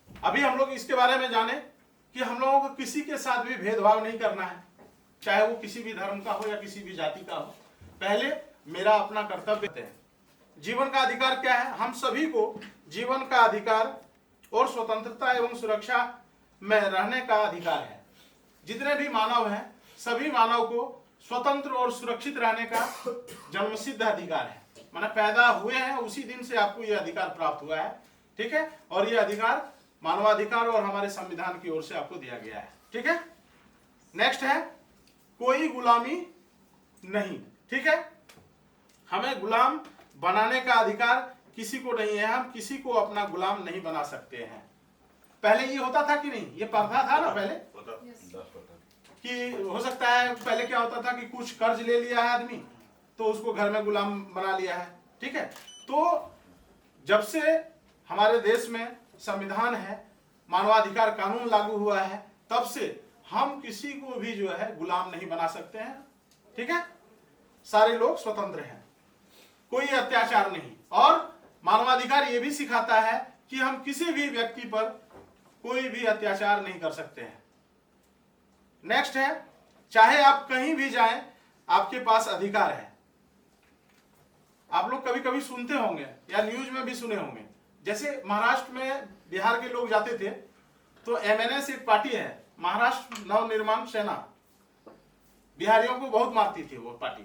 अभी हम लोग इसके बारे में जाने कि हम लोगों को किसी के साथ भी भेदभाव नहीं करना है, चाहे वो किसी भी धर्म का हो या किसी भी जाति का हो। पहले मेरा अपना कर्तव्य है। जीवन का अधिकार क्या है? हम सभी को जीवन का अधिकार और स्वतंत्रता एवं सुरक्षा में रहने का अधिकार है। जितने भी मानव हैं सभी मानव को स्वतंत्र और सुरक्षित रहने का जन्मसिद्ध अधिकार है। माने पैदा हुए हैं उसी दिन से आपको यह अधिकार प्राप्त हुआ है। ठीक है, और यह अधिकार मानवाधिकार और हमारे संविधान की ओर से आपको दिया गया है। ठीक है, नेक्स्ट है, कोई गुलामी नहीं। ठीक है, हमें गुलाम बनाने का अधिकार किसी को नहीं है, हम किसी को अपना गुलाम नहीं बना सकते हैं। पहले ये होता था कि नहीं, ये प्रथा था ना पहले कि हो सकता है पहले क्या होता था कि कुछ कर्ज ले लिया है आदमी तो उसको घर में गुलाम बना लिया है। ठीक है, तो जब से हमारे देश में संविधान है, मानवाधिकार कानून लागू हुआ है, तब से हम किसी को भी जो है गुलाम नहीं बना सकते हैं। ठीक है, सारे लोग स्वतंत्र हैं, कोई अत्याचार नहीं। और मानवाधिकार ये भी सिखाता है कि हम किसी भी व्यक्ति पर कोई भी अत्याचार नहीं कर सकते हैं। नेक्स्ट है, चाहे आप कहीं भी जाएं आपके पास अधिकार है। आप लोग कभी कभी सुनते होंगे या न्यूज में भी सुने होंगे, जैसे महाराष्ट्र में बिहार के लोग जाते थे तो एमएनएस एक पार्टी है, महाराष्ट्र नवनिर्माण सेना, बिहारियों को बहुत मारती थी वो पार्टी,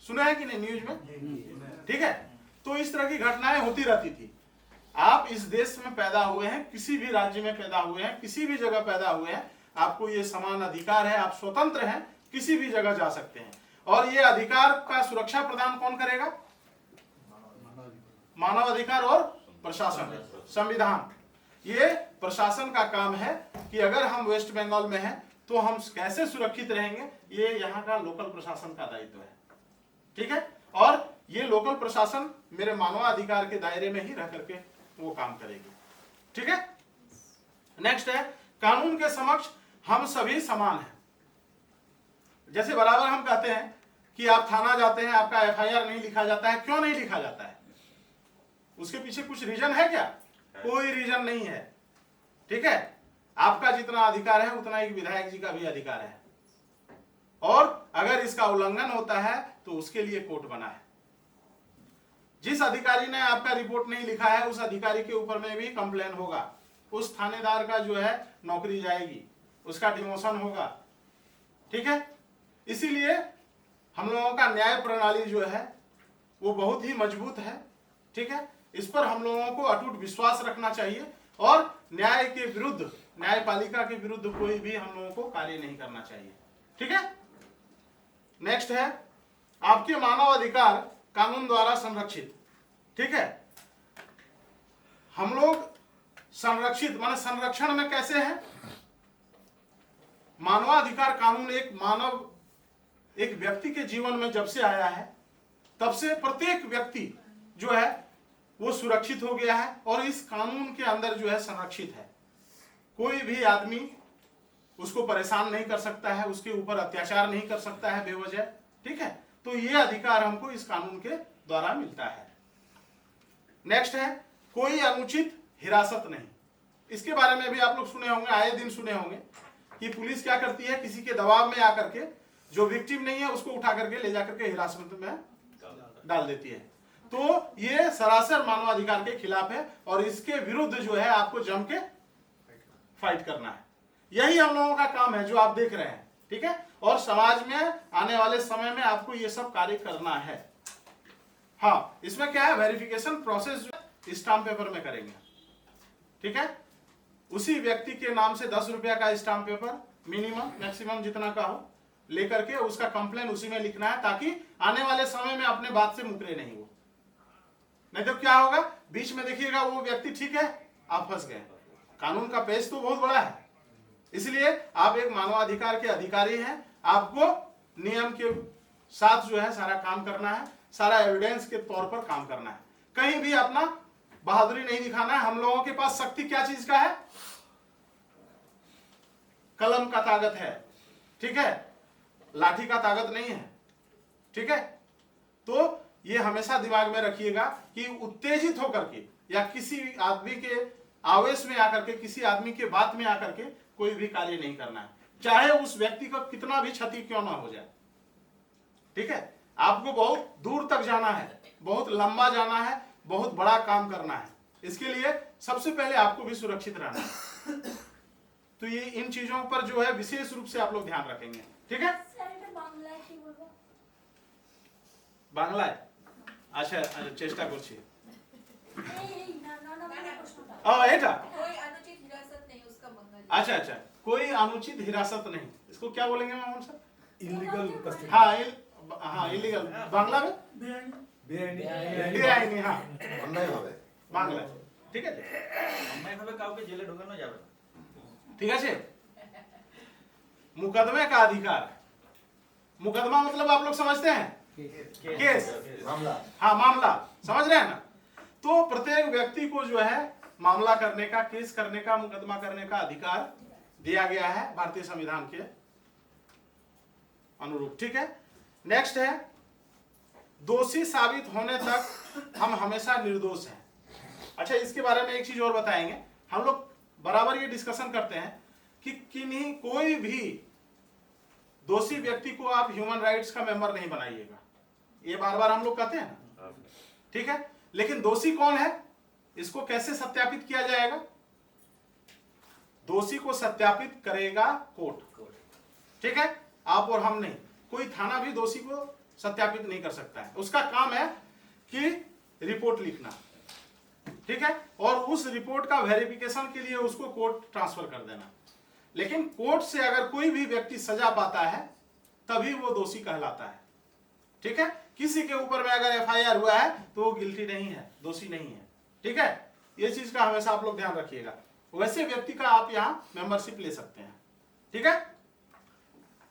सुना है कि नहीं न्यूज में? ठीक है, तो इस तरह की घटनाएं होती रहती थी। आप इस देश में पैदा हुए हैं, किसी भी राज्य में पैदा हुए हैं, किसी भी जगह पैदा हुए हैं, आपको ये समान अधिकार है, आप स्वतंत्र हैं, किसी भी जगह जा सकते हैं। और ये अधिकार का सुरक्षा प्रदान कौन करेगा? मानव अधिकार और प्रशासन, संविधान। ये प्रशासन का काम है कि अगर हम वेस्ट बंगाल में हैं तो हम कैसे सुरक्षित रहेंगे, ये यहाँ का लोकल प्रशासन का दायित्व है। ठीक है, और ये लोकल प्रशासन मेरे मानवाधिकार के दायरे में ही रह करके वो काम करेगी। ठीक है, नेक्स्ट है, कानून के समक्ष हम सभी समान हैं। जैसे बराबर हम कहते हैं कि आप थाना जाते हैं, आपका एफआईआर नहीं लिखा जाता है, क्यों नहीं लिखा जाता है? उसके पीछे कुछ रीजन है क्या? कोई रीजन नहीं है। ठीक है, आपका जितना अधिकार है उतना एक विधायक जी का भी अधिकार है, और अगर इसका उल्लंघन होता है तो उसके लिए कोर्ट बना है। जिस अधिकारी ने आपका रिपोर्ट नहीं लिखा है उस अधिकारी के ऊपर में भी कंप्लेन होगा, उस थानेदार का जो है नौकरी जाएगी, उसका डिमोशन होगा। ठीक है, इसीलिए हम लोगों का न्याय प्रणाली जो है वो बहुत ही मजबूत है। ठीक है, इस पर हम लोगों को अटूट विश्वास रखना चाहिए और न्याय के विरुद्ध, न्यायपालिका के विरुद्ध कोई भी हम लोगों को कार्य नहीं करना चाहिए। ठीक है, नेक्स्ट है, आपके मानव अधिकार कानून द्वारा संरक्षित। ठीक है, हम लोग संरक्षित माने संरक्षण में कैसे हैं? मानवाधिकार कानून एक व्यक्ति के जीवन में जब से आया है तब से प्रत्येक व्यक्ति जो है वो सुरक्षित हो गया है और इस कानून के अंदर जो है संरक्षित है। कोई भी आदमी उसको परेशान नहीं कर सकता है, उसके ऊपर अत्याचार नहीं कर सकता है बेवजह। ठीक है, तो ये अधिकार हमको इस कानून के द्वारा मिलता है। नेक्स्ट है, कोई अनुचित हिरासत नहीं। इसके बारे में भी आप लोग सुने होंगे, आए दिन सुने होंगे कि पुलिस क्या करती है, किसी के दबाव में आकर के जो विक्टिम नहीं है उसको उठा करके ले जाकर के हिरासत में डाल देती है। तो ये सरासर मानवाधिकार के खिलाफ है और इसके विरुद्ध जो है आपको जम के फाइट करना है। यही हम लोगों का काम है जो आप देख रहे हैं। ठीक है, और समाज में आने वाले समय में आपको ये सब कार्य करना है। हाँ, इसमें क्या है, वेरिफिकेशन प्रोसेस स्टाम्प पेपर में करेंगे, ठीक है। उसी व्यक्ति के नाम से 10 रुपया का स्टाम्प पेपर मिनिमम मैक्सिमम जितना का हो लेकर के उसका कंप्लेन उसी में लिखना है, ताकि आने वाले समय में अपने बात से मुकरे नहीं वो। नहीं तो क्या होगा, बीच में देखिएगा वो व्यक्ति ठीक है, आप फंस गए। कानून का पेज तो बहुत बड़ा है, इसलिए आप एक मानवाधिकार के अधिकारी हैं, आपको नियम के साथ जो है सारा काम करना है, सारा एविडेंस के तौर पर काम करना है, कहीं भी अपना बहादुरी नहीं दिखाना है। हम लोगों के पास शक्ति क्या चीज का है? कलम का ताकत है, ठीक है, लाठी का ताकत नहीं है, ठीक है। तो ये हमेशा दिमाग में रखिएगा कि उत्तेजित होकर के या किसी आदमी के आवेश में आकर के, किसी आदमी के बात में आकर के कोई भी कार्य नहीं करना है, चाहे उस व्यक्ति को कितना भी क्षति क्यों ना हो जाए, ठीक है। आपको बहुत दूर तक जाना है, बहुत लंबा जाना है, बहुत बड़ा काम करना है, इसके लिए सबसे पहले आपको भी सुरक्षित रहना है। तो ये इन चीजों पर जो है विशेष रूप से आप लोग ध्यान रखेंगे, ठीक है। বাংলায় আচ্ছা চেষ্টা করছি। এটা अच्छा अच्छा, कोई अनुचित हिरासत नहीं, इसको क्या बोलेंगे मामून सर? Illegal custody. हाँ इलीगल बांग्ला में बेआईनी, हाँ বাংলা, ঠিক আছে। অন্যায়ভাবে কাউকে জেলে ঢোকানো যাবে না, ঠিক আছে। मुकदमे का अधिकार, मुकदमा मतलब आप लोग समझते हैं केस, मामला, हाँ मामला, समझ रहे हैं ना। तो प्रत्येक व्यक्ति को जो है मामला करने का, केस करने का, मुकदमा करने का अधिकार दिया गया है भारतीय संविधान के अनुरूप, ठीक है। नेक्स्ट है, दोषी साबित होने तक हम हमेशा निर्दोष हैं। अच्छा, इसके बारे में एक चीज और बताएंगे, हम लोग बराबर ये डिस्कशन करते हैं कि किन्हीं कोई भी दोषी व्यक्ति को आप ह्यूमन राइट्स का मेंबर नहीं बनाइएगा, ये बार बार हम लोग कहते हैं ना, ठीक है। लेकिन दोषी कौन है, इसको कैसे सत्यापित किया जाएगा? दोषी को सत्यापित करेगा कोर्ट, ठीक है, आप और हम नहीं। कोई थाना भी दोषी को सत्यापित नहीं कर सकता है, उसका काम है कि रिपोर्ट लिखना, ठीक है, और उस रिपोर्ट का वेरिफिकेशन के लिए उसको कोर्ट ट्रांसफर कर देना। लेकिन कोर्ट से अगर कोई भी व्यक्ति सजा पाता है तभी वो दोषी कहलाता है, ठीक है। किसी के ऊपर में अगर एफआईआर हुआ है तो वो गिल्टी नहीं है, दोषी नहीं है, ठीक है। ये चीज का हमेशा आप लोग ध्यान रखिएगा। वैसे व्यक्ति का आप यहां मेंबरशिप ले सकते हैं, ठीक है।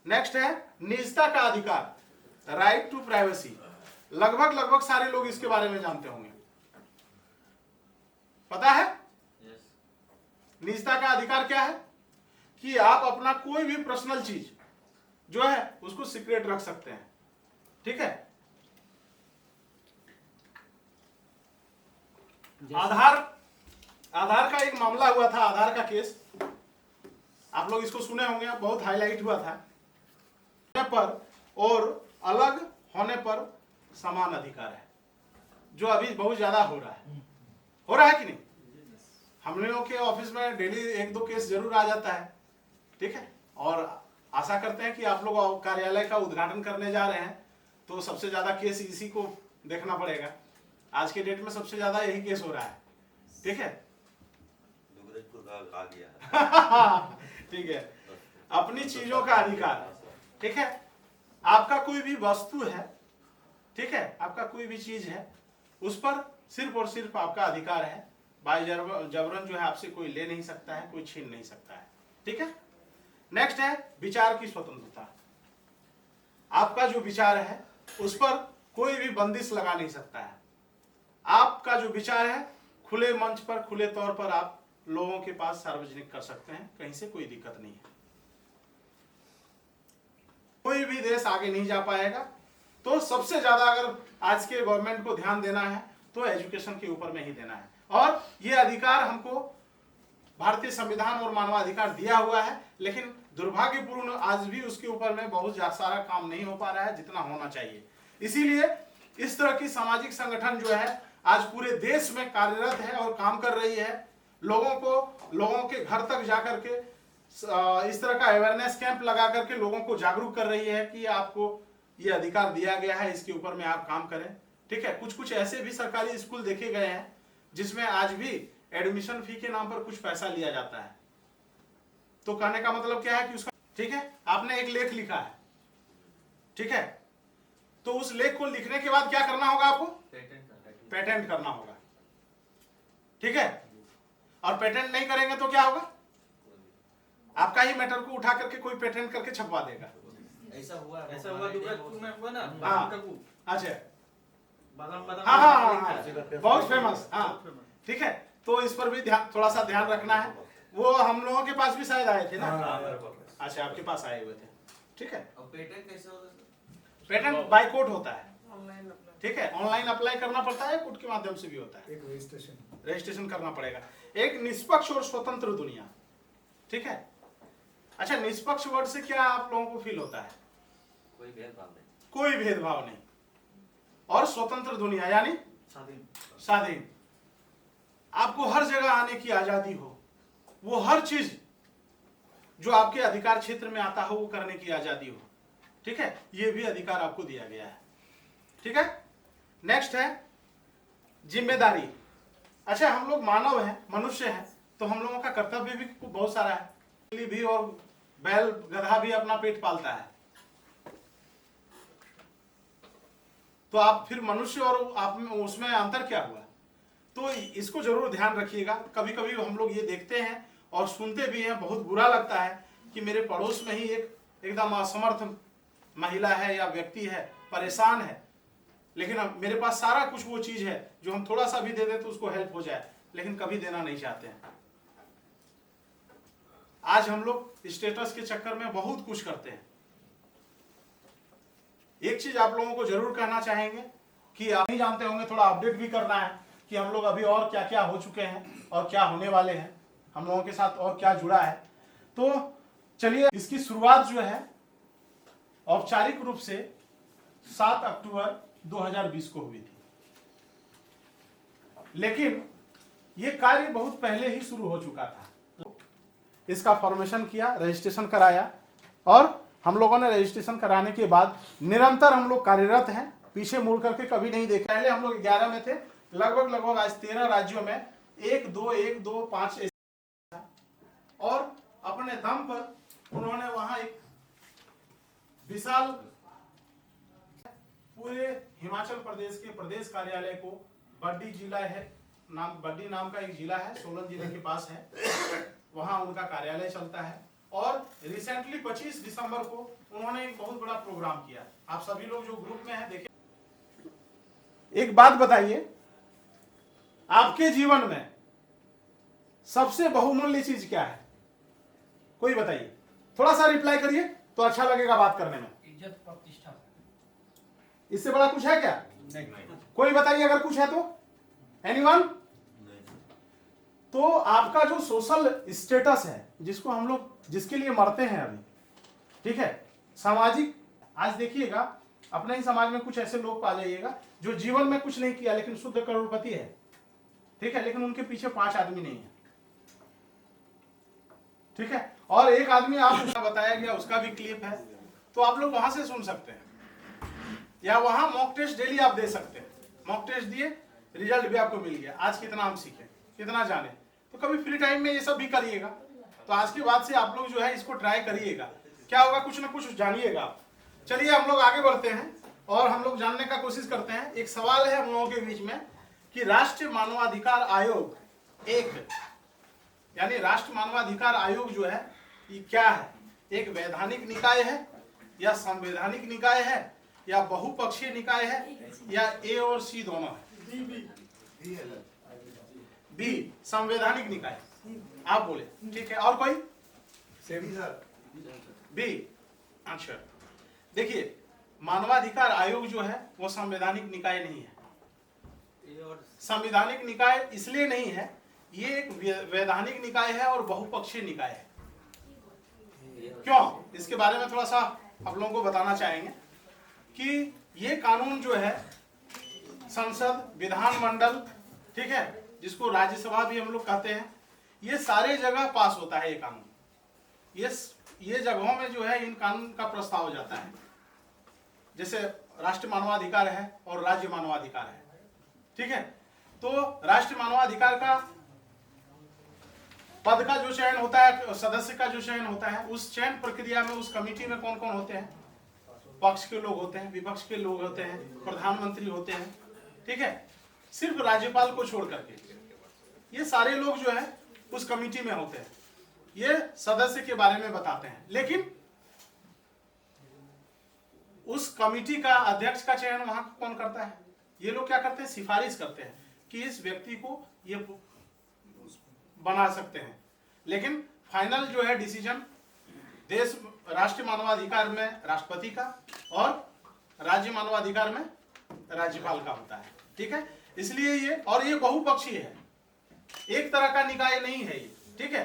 नेक्स्ट है निजता का अधिकार, राइट टू प्राइवेसी। लगभग सारे लोग इसके बारे में जानते होंगे, पता है निजता का अधिकार क्या है? कि आप अपना कोई भी पर्सनल चीज जो है उसको सीक्रेट रख सकते हैं, ठीक है। आधार का एक मामला हुआ था, आधार का केस, आप लोग इसको सुने होंगे, बहुत हाईलाइट हुआ था। पर और अलग होने पर समान अधिकार है, जो अभी बहुत ज्यादा हो रहा है कि नहीं? हम लोगों के ऑफिस में डेली 1-2 केस जरूर आ जाता है, ठीक है। और आशा करते हैं कि आप लोग कार्यालय का उद्घाटन करने जा रहे हैं तो सबसे ज्यादा केस इसी को देखना पड़ेगा। आज के डेट में सबसे ज्यादा यही केस हो रहा है, ठीक है। आ गया ठीक है, अपनी चीजों का अधिकार, ठीक है। आपका कोई भी वस्तु है, ठीक है, आपका कोई भी चीज है, उस पर सिर्फ और सिर्फ आपका अधिकार है, बाय जबरन जो है आपसे कोई ले नहीं सकता है, कोई छीन नहीं सकता है, ठीक है। नेक्स्ट है विचार की स्वतंत्रता। आपका जो विचार है उस पर कोई भी बंदिश लगा नहीं सकता है। आपका जो विचार है खुले मंच पर, खुले तौर पर आप लोगों के पास सार्वजनिक कर सकते हैं, कहीं से कोई दिक्कत नहीं है। कोई भी देश आगे नहीं जा पाएगा। तो सबसे ज्यादा अगर आज के गवर्नमेंट को ध्यान देना है तो एजुकेशन के ऊपर में ही देना है, और ये अधिकार हमको भारतीय संविधान और मानवाधिकार दिया हुआ है, लेकिन दुर्भाग्यपूर्ण आज भी उसके ऊपर में बहुत सारा काम नहीं हो पा रहा है जितना होना चाहिए। इसीलिए इस तरह की सामाजिक संगठन जो है आज पूरे देश में कार्यरत है और काम कर रही है, लोगों के घर तक जाकर के इस तरह का अवेयरनेस कैंप लगा करके लोगों को जागरूक कर रही है कि आपको ये अधिकार दिया गया है, इसके ऊपर में आप काम करें, ठीक है। कुछ ऐसे भी सरकारी स्कूल देखे गए हैं जिसमें आज भी एडमिशन फी के नाम पर कुछ पैसा लिया जाता है। तो कहने का मतलब क्या है कि उसका, ठीक है, आपने एक लेख लिखा है, ठीक है, तो उस लेख को लिखने के बाद क्या करना होगा आपको? पेटेंट करना होगा, ठीक है। और पेटेंट नहीं करेंगे तो क्या होगा? आपका ही मैटर को उठा करके कोई पेटेंट करके छपवा देगा। ऐसा हुआ दुर्गापुर में हुआ ना। हाँ, अच्छा, बादाम हाँ, बहुत फेमस, हाँ, ठीक है। तो इस पर भी थोड़ा सा ध्यान रखना है। वो हम लोगों के पास भी शायद आए थे ना? अच्छा, आपके पास आए हुए थे, ठीक है। पेटेंट कैसे होगा? पेटेंट बाय कोर्ट होता है, ठीक है। ऑनलाइन अप्लाई करना पड़ता है, कोर्ट के माध्यम से भी होता है। एक रजिस्ट्रेशन करना पड़ेगा। एक निष्पक्ष और स्वतंत्र दुनिया, ठीक है। अच्छा, निष्पक्ष वर्ड से क्या आप लोगों को फील होता है? कोई भेदभाव नहीं, कोई भेदभाव नहीं। और स्वतंत्र दुनिया यानी स्वाधीन, आपको हर जगह आने की आजादी हो, वो हर चीज जो आपके अधिकार क्षेत्र में आता हो वो करने की आजादी हो, ठीक है। ये भी अधिकार आपको दिया गया है, ठीक है। नेक्स्ट है जिम्मेदारी। अच्छा, हम लोग मानव हैं, मनुष्य हैं, तो हम लोगों का कर्तव्य भी बहुत सारा है। भी और बैल गधा भी अपना पेट पालता है, तो आप फिर मनुष्य और आप में उसमें अंतर क्या हुआ? तो इसको जरूर ध्यान रखिएगा। कभी कभी हम लोग ये देखते हैं और सुनते भी हैं, बहुत बुरा लगता है कि मेरे पड़ोस में ही एक एकदम असमर्थ महिला है या व्यक्ति है, परेशान है, लेकिन अब मेरे पास सारा कुछ वो चीज है जो हम थोड़ा सा भी दे दें तो उसको हेल्प हो जाए, लेकिन कभी देना नहीं चाहते हैं। आज हम लोग स्टेटस के चक्कर में बहुत कुछ करते हैं। एक चीज आप लोगों को जरूर कहना चाहेंगे कि आप नहीं जानते होंगे, थोड़ा अपडेट भी करना है कि हम लोग अभी और क्या क्या हो चुके हैं और क्या होने वाले हैं, हम लोगों के साथ और क्या जुड़ा है। तो चलिए, इसकी शुरुआत जो है औपचारिक रूप से 7 अक्टूबर 2020 को हुई थी, लेकिन यह कार्य बहुत पहले ही शुरू हो चुका था। इसका फॉर्मेशन किया, रजिस्ट्रेशन कराया, और हम लोगों ने रजिस्ट्रेशन कराने के बाद निरंतर हम लोग कार्यरत हैं, पीछे मुड़ करके कभी नहीं देखा। पहले हम लोग 11 में थे, लगभग आज 13 राज्यों में 1, 2, 5 और अपने दम पर उन्होंने वहां एक विशाल पूरे हिमाचल प्रदेश के प्रदेश कार्यालय को, बड्डी जिला है नाम, बड्डी नाम का एक जिला है, सोलन जिले के पास है, वहां उनका कार्यालय चलता है। और रिसेंटली 25 दिसंबर को उन्होंने एक बहुत बड़ा प्रोग्राम किया। आप सभी लोग जो ग्रुप में हैं देखें। एक बात बताइए, आपके जीवन में सबसे बहुमूल्य चीज क्या है? कोई बताइए, थोड़ा सा रिप्लाई करिए तो अच्छा लगेगा बात करने में। इज्जत प्रतिष्ठा, इससे बड़ा कुछ है क्या? नहीं। कोई बताइए अगर कुछ है तो। एनीवन? तो आपका जो सोशल स्टेटस है, जिसको हम लोग जिसके लिए मरते हैं अभी, ठीक है, सामाजिक, आज देखिएगा अपने ही समाज में कुछ ऐसे लोग पा जाइएगा जो जीवन में कुछ नहीं किया लेकिन शुद्ध करोड़पति है, ठीक है, लेकिन उनके पीछे 5 आदमी नहीं है, ठीक है। और एक आदमी आप बताया गया, उसका भी क्लिप है, तो आप लोग वहां से सुन सकते हैं, या वहां मॉक टेस्ट डेली आप दे सकते हैं। मॉक टेस्ट दिए, रिजल्ट भी आपको मिल गया, आज कितना हम सीखे, कितना जाने। तो कभी फ्री टाइम में ये सब भी करिएगा। तो आज के बाद से आप लोग जो है इसको ट्राई करिएगा, क्या होगा, कुछ ना कुछ जानिएगा आप। चलिए हम लोग आगे बढ़ते हैं और हम लोग जानने का कोशिश करते हैं। एक सवाल है हम लोगों के बीच में कि राष्ट्रीय मानवाधिकार आयोग यानी राष्ट्रीय मानवाधिकार आयोग जो है ये क्या है? एक वैधानिक निकाय है या संवैधानिक निकाय है या बहुपक्षीय निकाय है या ए और सी दोनों है? बी, संवैधानिक निकाय। आप बोले, ठीक है। और कोई? बी, अच्छा। देखिए, मानवाधिकार आयोग जो है वो संवैधानिक निकाय नहीं है। संवैधानिक निकाय इसलिए नहीं है, ये एक वैधानिक निकाय है और बहुपक्षीय निकाय है। क्यों? इसके बारे में थोड़ा सा आप लोगों को बताना चाहेंगे कि ये कानून जो है संसद, विधानमंडल, ठीक है, जिसको राज्यसभा भी हम लोग कहते हैं, ये सारे जगह पास होता है ये कानून। ये जगहों में जो है इन कानून का प्रस्ताव हो जाता है, जैसे राष्ट्रीय मानवाधिकार है और राज्य मानवाधिकार है, ठीक है। तो राष्ट्रीय मानवाधिकार का पद का जो चयन होता है, सदस्य का जो चयन होता है, उस चयन प्रक्रिया में उस कमेटी में कौन कौन होते हैं? पक्ष के लोग होते हैं, विपक्ष के लोग होते हैं, प्रधानमंत्री होते हैं, ठीक है, सिर्फ राज्यपाल को छोड़ करके ये सारे लोग जो है उस कमेटी में होते हैं। ये सदस्य के बारे में बताते हैं। लेकिन उस कमेटी का अध्यक्ष का चयन वहां कौन करता है? ये लोग क्या करते हैं? सिफारिश करते हैं कि इस व्यक्ति को ये बना सकते हैं, लेकिन फाइनल जो है डिसीजन देश राष्ट्रीय मानवाधिकार में राष्ट्रपति का और राज्य मानवाधिकार में राज्यपाल का होता है, ठीक है। इसलिए ये, और ये बहुपक्षीय है, एक तरह का निकाय नहीं है ये, ठीक है।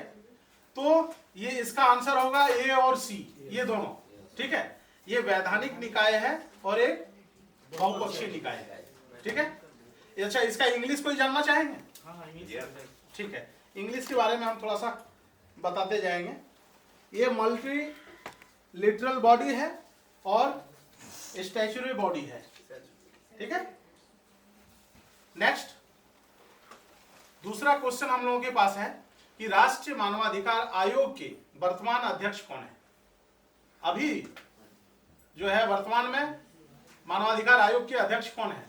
तो ये इसका आंसर होगा ए और सी, ये दोनों, ठीक है। ये वैधानिक निकाय है और एक बहुपक्षीय निकाय है, ठीक है। अच्छा, इसका इंग्लिश कोई जानना चाहेंगे? ठीक है, इंग्लिश के बारे में हम थोड़ा सा बताते जाएंगे। ये मल्टी लिटरल बॉडी है और स्टैच्यूटरी बॉडी है, ठीक है। नेक्स्ट, दूसरा क्वेश्चन हम लोगों के पास है कि राष्ट्रीय मानवाधिकार आयोग के वर्तमान अध्यक्ष कौन है? अभी जो है वर्तमान में मानवाधिकार आयोग के अध्यक्ष कौन है?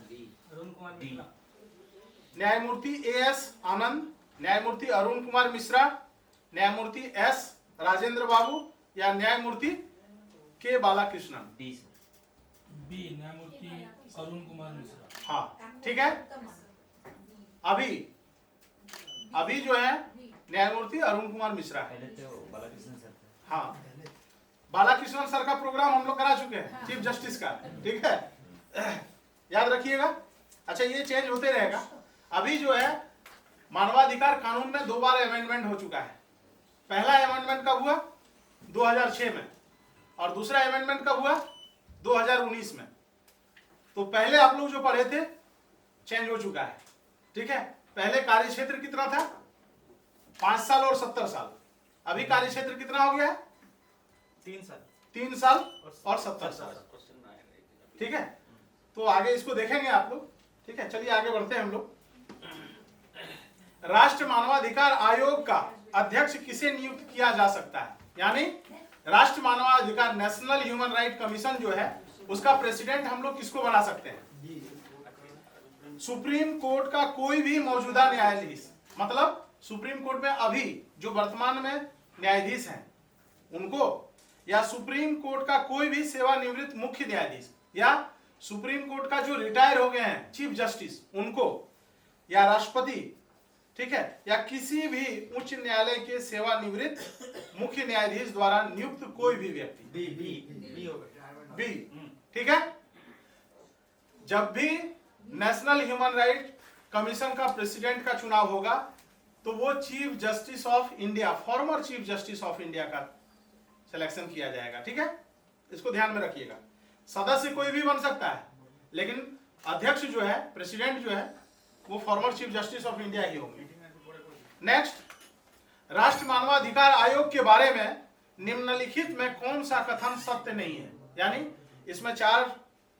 न्यायमूर्ति एएस आनंद, न्यायमूर्ति अरुण कुमार मिश्रा, न्यायमूर्ति एस राजेंद्र बाबू या न्यायमूर्ति के बालाकृष्णन? बी, न्यायमूर्ति अरुण कुमार मिश्रा। हाँ, ठीक है। अभी जो है न्यायमूर्ति अरुण कुमार मिश्रा है। हाँ, बालाकृष्णन सर का प्रोग्राम हम लोग करा चुके हैं, चीफ जस्टिस का, ठीक है, याद रखिएगा। अच्छा, ये चेंज होते रहेगा। अभी जो है मानवाधिकार कानून में 2 बार अमेंडमेंट हो चुका है। पहला अमेंडमेंट कब हुआ? 2006 में, और दूसरा अमेंडमेंट कब हुआ? 2019 में। तो पहले आप लोग जो पढ़े थे चेंज हो चुका है, ठीक है। पहले कार्यक्षेत्र कितना था? 5 साल और 70 साल। अभी कार्यक्षेत्र कितना हो गया है? 3 साल। 3 साल और 70 साल, ठीक है। तो आगे इसको देखेंगे आप लोग, ठीक है। चलिए आगे बढ़ते हैं हम लोग। राष्ट्रीय मानवाधिकार आयोग का अध्यक्ष किसे नियुक्त किया जा सकता है? यानी राष्ट्रीय मानवाधिकार नेशनल ह्यूमन राइट कमीशन जो है उसका प्रेसिडेंट हम लोग किसको बना सकते हैं? सुप्रीम कोर्ट का कोई भी मौजूदा न्यायाधीश, मतलब सुप्रीम कोर्ट में अभी जो वर्तमान में न्यायाधीश हैं उनको, या सुप्रीम कोर्ट का कोई भी सेवानिवृत्त मुख्य न्यायाधीश, या सुप्रीम कोर्ट का जो रिटायर हो गए हैं चीफ जस्टिस उनको, या राष्ट्रपति, ठीक है, या किसी भी उच्च न्यायालय के सेवानिवृत्त मुख्य न्यायाधीश द्वारा नियुक्त कोई भी व्यक्ति। बी, ठीक है। जब भी नेशनल ह्यूमन राइट कमीशन का प्रेसिडेंट का चुनाव होगा तो वो chief justice of India, farmer chief justice of India का सिलेक्शन किया जाएगा, ठीक है। इसको ध्यान में रखिएगा। सदस्य कोई भी बन सकता है, लेकिन अध्यक्ष जो है, प्रेसिडेंट जो है, वो former chief justice of India ही होंगे। नेक्स्ट, राष्ट्रीय मानवाधिकार आयोग के बारे में निम्नलिखित में कौन सा कथन सत्य नहीं है? यानी इसमें 4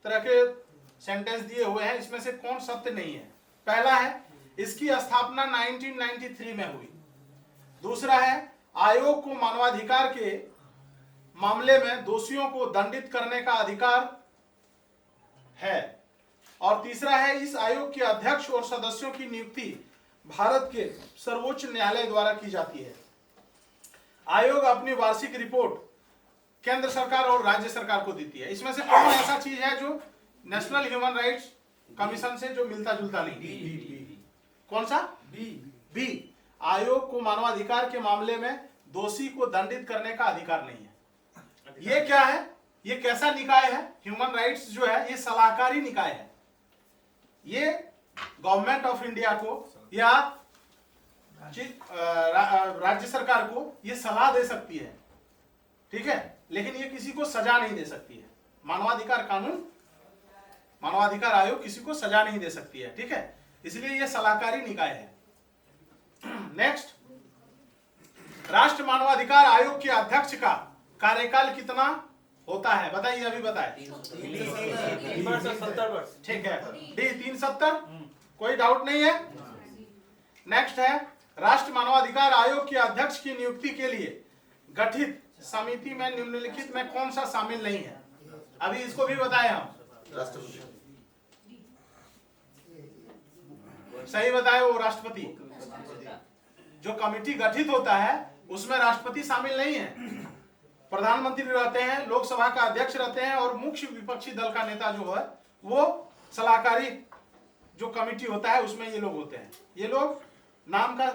तरह के सेंटेंस दिए हुए हैं, इसमें से कौन सत्य नहीं है? पहला है, इसकी स्थापना 1993 में हुई। दूसरा है, आयोग को मानवाधिकार के मामले में दोषियों को दंडित करने का अधिकार है। और तीसरा है, इस आयोग के अध्यक्ष और सदस्यों की नियुक्ति भारत के सर्वोच्च न्यायालय द्वारा की जाती है। आयोग अपनी वार्षिक रिपोर्ट केंद्र सरकार और राज्य सरकार को देती है। इसमें से कौन ऐसा चीज है जो नेशनल ह्यूमन राइट्स कमीशन से जो मिलता जुलता नहीं? कौन सा? बी, आयोग को मानवाधिकार के मामले में दोषी को दंडित करने का अधिकार नहीं है। ये क्या है? ये कैसा निकाय है? ह्यूमन राइट्स जो है ये सलाहकारी निकाय है। ये गवर्नमेंट ऑफ इंडिया को या राज्य सरकार को ये सलाह दे सकती है, ठीक है, लेकिन ये किसी को सजा नहीं दे सकती है। मानवाधिकार कानून, मानवाधिकार आयोग किसी को सजा नहीं दे सकती है, ठीक है, इसलिए ये सलाहकारी निकाय है। नेक्स्ट, राष्ट्रीय मानवाधिकार आयोग के अध्यक्ष का कार्यकाल कितना होता है? बताइए, अभी बताए। 370 वर्ष। ठीक है, डी 370। कोई डाउट नहीं है? नेक्स्ट है राष्ट्रीय मानवाधिकार आयोग के अध्यक्ष की नियुक्ति के लिए गठित समिति में निम्नलिखित में कौन सा शामिल नहीं है? अभी इसको भी बताए हम। राष्ट्रपति। सही बताए वो राष्ट्रपति। जो कमेटी गठित होता है उसमें राष्ट्रपति शामिल नहीं है। प्रधानमंत्री रहते हैं, लोकसभा का अध्यक्ष रहते हैं और मुख्य विपक्षी दल का नेता जो है वो सलाहकारी जो कमेटी होता है उसमें ये लोग होते हैं। ये लोग नाम का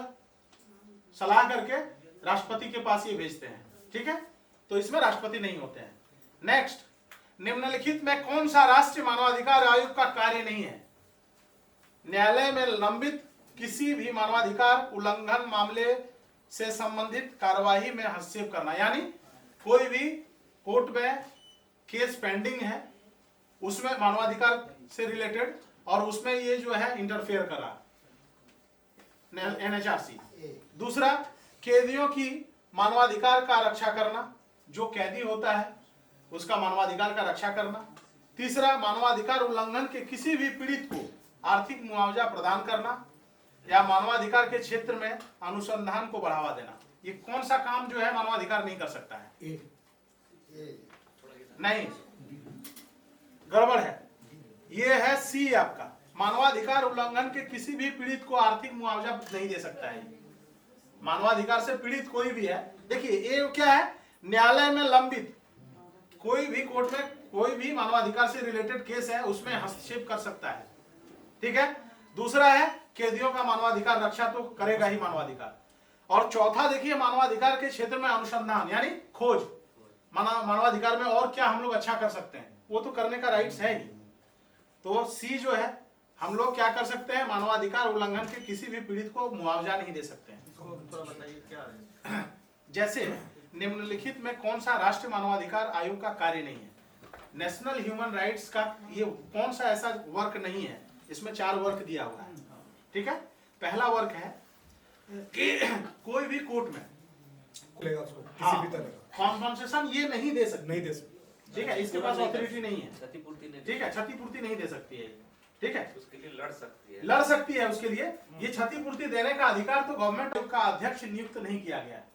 सलाह करके राष्ट्रपति के पास ये भेजते हैं। ठीक है, तो इसमें राष्ट्रपति नहीं होते हैं। नेक्स्ट, निम्नलिखित में कौन सा राष्ट्रीय मानवाधिकार आयोग का कार्य नहीं है? न्यायालय में लंबित किसी भी मानवाधिकार उल्लंघन मामले से संबंधित कार्यवाही में हस्तक्षेप करना, यानी कोई भी कोर्ट में केस पेंडिंग है उसमें मानवाधिकार से रिलेटेड और उसमें ये जो है इंटरफेयर करा एनएचआरसी। दूसरा, कैदियों की मानवाधिकार का रक्षा करना, जो कैदी होता है उसका मानवाधिकार का रक्षा करना। तीसरा, मानवाधिकार उल्लंघन के किसी भी पीड़ित को आर्थिक मुआवजा प्रदान करना या मानवाधिकार के क्षेत्र में अनुसंधान को बढ़ावा देना। ये कौन सा काम जो है मानवाधिकार नहीं कर सकता है? नहीं, गड़बड़ है। ये है सी आपका, मानवाधिकार उल्लंघन के किसी भी पीड़ित को आर्थिक मुआवजा नहीं दे सकता है। मानवाधिकार से पीड़ित कोई भी है, देखिए ये क्या है, न्यायालय में लंबित कोई भी कोर्ट में कोई भी मानवाधिकार से रिलेटेड केस है उसमें हस्तक्षेप कर सकता है। ठीक है। दूसरा है कैदियों का मानवाधिकार रक्षा तो करेगा ही मानवाधिकार। और चौथा देखिए, मानवाधिकार के क्षेत्र में अनुसंधान यानी खोज, मानवाधिकार में और क्या हम लोग अच्छा कर सकते हैं वो तो करने का राइट्स है ही। तो सी जो है, हम लोग क्या कर सकते हैं, मानवाधिकार उल्लंघन के किसी भी पीड़ित को मुआवजा नहीं दे सकते हैं। बताइए क्या है? जैसे निम्नलिखित में कौन सा राष्ट्रीय मानवाधिकार आयोग का कार्य नहीं है? नेशनल ह्यूमन राइट्स का ये कौन सा ऐसा वर्क नहीं है? इसमें 4 वर्क दिया हुआ है। ठीक है। पहला वर्क है कि कोई भी कोर्ट में किसी भी तरह का कॉम्पनसेशन ये नहीं दे सकते। ठीक है, इसके पास ऑथोरिटी नहीं है। क्षतिपूर्ति नहीं। ठीक है, क्षतिपूर्ति नहीं दे सकती है। ठीक है, उसके लिए लड़ सकती है उसके लिए। ये क्षतिपूर्ति देने का अधिकार तो गवर्नमेंट का अध्यक्ष नियुक्त नहीं किया गया है।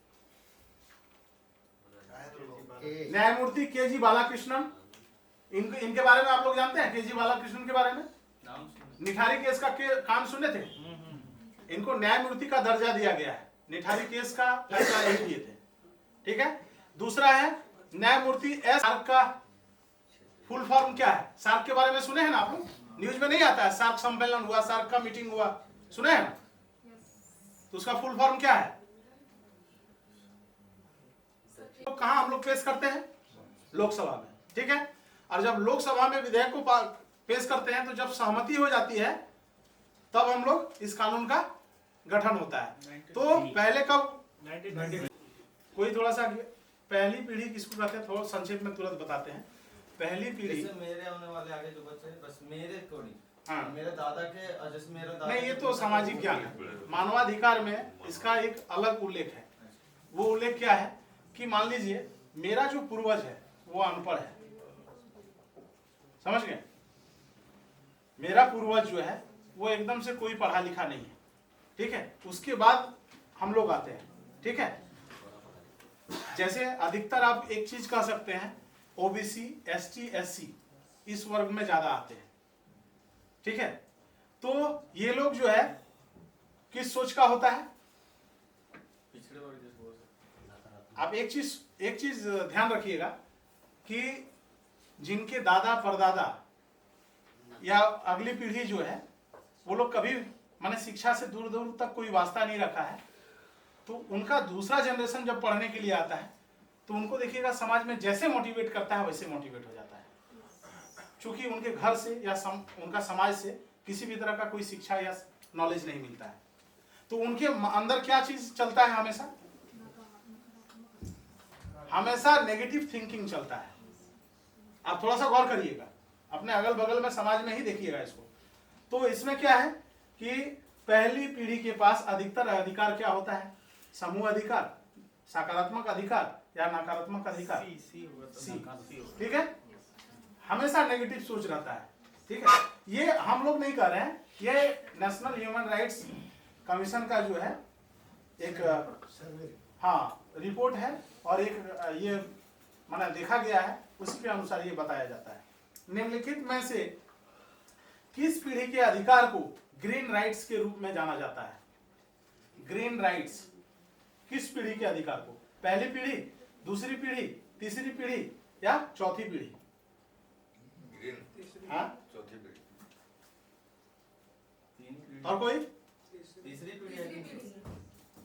न्यायमूर्ति के.जी. बालाकृष्णन, इनके बारे में आप लोग जानते हैं? के.जी. बालाकृष्णन के बारे में निठारी केस का काम सुने थे? इनको न्यायमूर्ति का दर्जा दिया गया है। निठारी केस का फैसला यही किए थे। ठीक है। दूसरा है न्यायमूर्ति एस। सार्क का फुल फॉर्म क्या है? सार्क के बारे में सुने हैं ना आप लोग? न्यूज में नहीं आता है, सार्क सम्मेलन हुआ, सार्क का मीटिंग हुआ, सुने हैं ना? तो उसका फुल फॉर्म क्या है? तो कहां हम लोग पेश करते हैं? लोकसभा में। ठीक है। और जब लोकसभा में विधेयक को पेश करते हैं तो जब सहमति हो जाती है तब हम लोग इस कानून का गठन होता है। तो पहले कब, कोई थोड़ा सा पहली पीढ़ी किसको कहते हैं, थोड़ा संक्षेप में तुरंत बताते हैं। पहली पीढ़ी मेरे आने वाले आगे जो बच्चे बस मेरे को नहीं, हाँ, मेरे दादा के और जैसे मेरा दादा नहीं, ये तो सामाजिक ज्ञान है। मानवाधिकार में इसका एक अलग उल्लेख है। वो उल्लेख क्या है कि मान लीजिए मेरा जो पूर्वज है वो अनपढ़ है, समझ गए? मेरा पूर्वज जो है वो एकदम से कोई पढ़ा लिखा नहीं है। ठीक है। उसके बाद हम लोग आते हैं। ठीक है। जैसे अधिकतर आप एक चीज कह सकते हैं, ओबीसी, एसटी, एससी इस वर्ग में ज्यादा आते हैं। ठीक है। तो ये लोग जो है किस सोच का होता है? पिछड़े वर्ग। आप एक चीज ध्यान रखिएगा कि जिनके दादा परदादा या अगली पीढ़ी जो है वो लोग कभी माने शिक्षा से दूर दूर तक कोई वास्ता नहीं रखा है, तो उनका दूसरा जनरेशन जब पढ़ने के लिए आता है तो उनको देखिएगा समाज में जैसे मोटिवेट करता है वैसे मोटिवेट हो जाता है, क्योंकि उनके घर से या उनका समाज से किसी भी तरह का कोई शिक्षा या नॉलेज नहीं मिलता है। तो उनके अंदर क्या चीज चलता है? हमेशा नेगेटिव थिंकिंग चलता है। आप थोड़ा सा गौर करिएगा, अपने अगल बगल में समाज में ही देखिएगा इसको। तो इसमें क्या है कि पहली पीढ़ी के पास अधिकतर अधिकार क्या होता है? समूह अधिकार, सकारात्मक अधिकार या नकारात्मक अधिकार? ठीक है। हमेशा नेगेटिव सोच रहता है। ठीक है। ये हम लोग नहीं कह रहे हैं, ये नेशनल ह्यूमन राइट्स कमीशन का जो है एक रिपोर्ट है और एक ये माना देखा गया है, उसी के अनुसार ये बताया जाता है। निम्नलिखित में से किस पीढ़ी के अधिकार को ग्रीन राइट्स के रूप में जाना जाता है? ग्रीन राइट्स किस पीढ़ी के अधिकार को? पहली पीढ़ी, दूसरी पीढ़ी, तीसरी पीढ़ी या चौथी पीढ़ी? चौथी पीढ़ी। और कोई? तीसरी पीढ़ी है।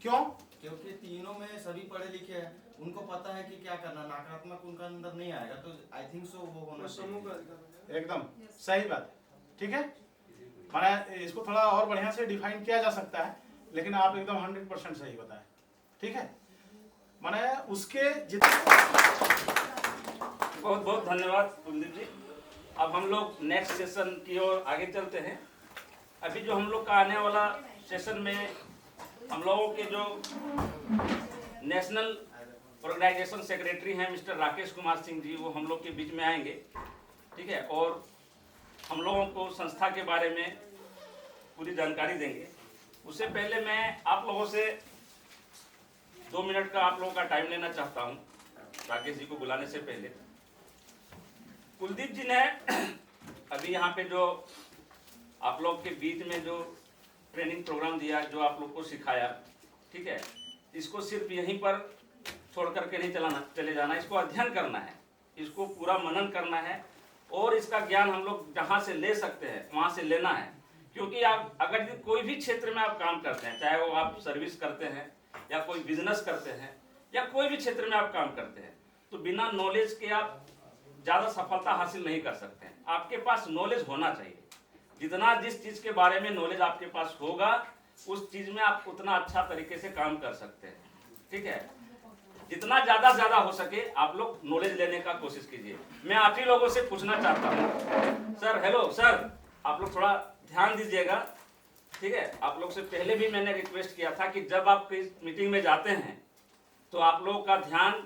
क्यों? क्योंकि तीनों में सभी पढ़े लिखे हैं, उनको पता है कि क्या करना, नकारात्मक उनका अंदर नहीं आएगा, तो आई थिंक सो वो होना चाहिए। एकदम सही बात है। ठीक है, माना इसको थोड़ा और बढ़िया से डिफाइन किया जा सकता है, लेकिन आप एकदम 100% सही बताएं। ठीक है, माने उसके बहुत बहुत धन्यवाद कुलदीप जी। अब हम लोग नेक्स्ट सेशन की ओर आगे चलते हैं। अभी जो हम लोग का आने वाला सेशन में हम लोगों के जो नेशनल ऑर्गेनाइजेशन सेक्रेटरी हैं मिस्टर राकेश कुमार सिंह जी, वो हम लोग के बीच में आएंगे। ठीक है, और हम लोगों को संस्था के बारे में पूरी जानकारी देंगे। उससे पहले मैं आप लोगों से 2 मिनट का आप लोगों का टाइम लेना चाहता हूं, राकेश जी को बुलाने से पहले। कुलदीप जी ने अभी यहाँ पे जो आप लोग के बीच में जो ट्रेनिंग प्रोग्राम दिया, जो आप लोग को सिखाया, ठीक है, इसको सिर्फ यहीं पर छोड़ करके नहीं चले जाना, इसको अध्ययन करना है, इसको पूरा मनन करना है और इसका ज्ञान हम लोग जहाँ से ले सकते हैं वहाँ से लेना है। क्योंकि आप अगर कोई भी क्षेत्र में आप काम करते हैं, चाहे वो आप सर्विस करते हैं या कोई बिजनेस करते हैं या कोई भी क्षेत्र में आप काम करते हैं, तो बिना नॉलेज के आप ज़्यादा सफलता हासिल नहीं कर सकते हैं। आपके पास नॉलेज होना चाहिए। जितना जिस चीज़ के बारे में नॉलेज आपके पास होगा, उस चीज़ में आप उतना अच्छा तरीके से काम कर सकते हैं। ठीक है, जितना ज़्यादा हो सके आप लोग नॉलेज लेने का कोशिश कीजिए। मैं आप ही लोगों से पूछना चाहता हूँ, सर, हेलो सर, आप लोग थोड़ा ध्यान दीजिएगा। ठीक है, आप लोग से पहले भी मैंने रिक्वेस्ट किया था कि जब आप इस मीटिंग में जाते हैं तो आप लोगों का ध्यान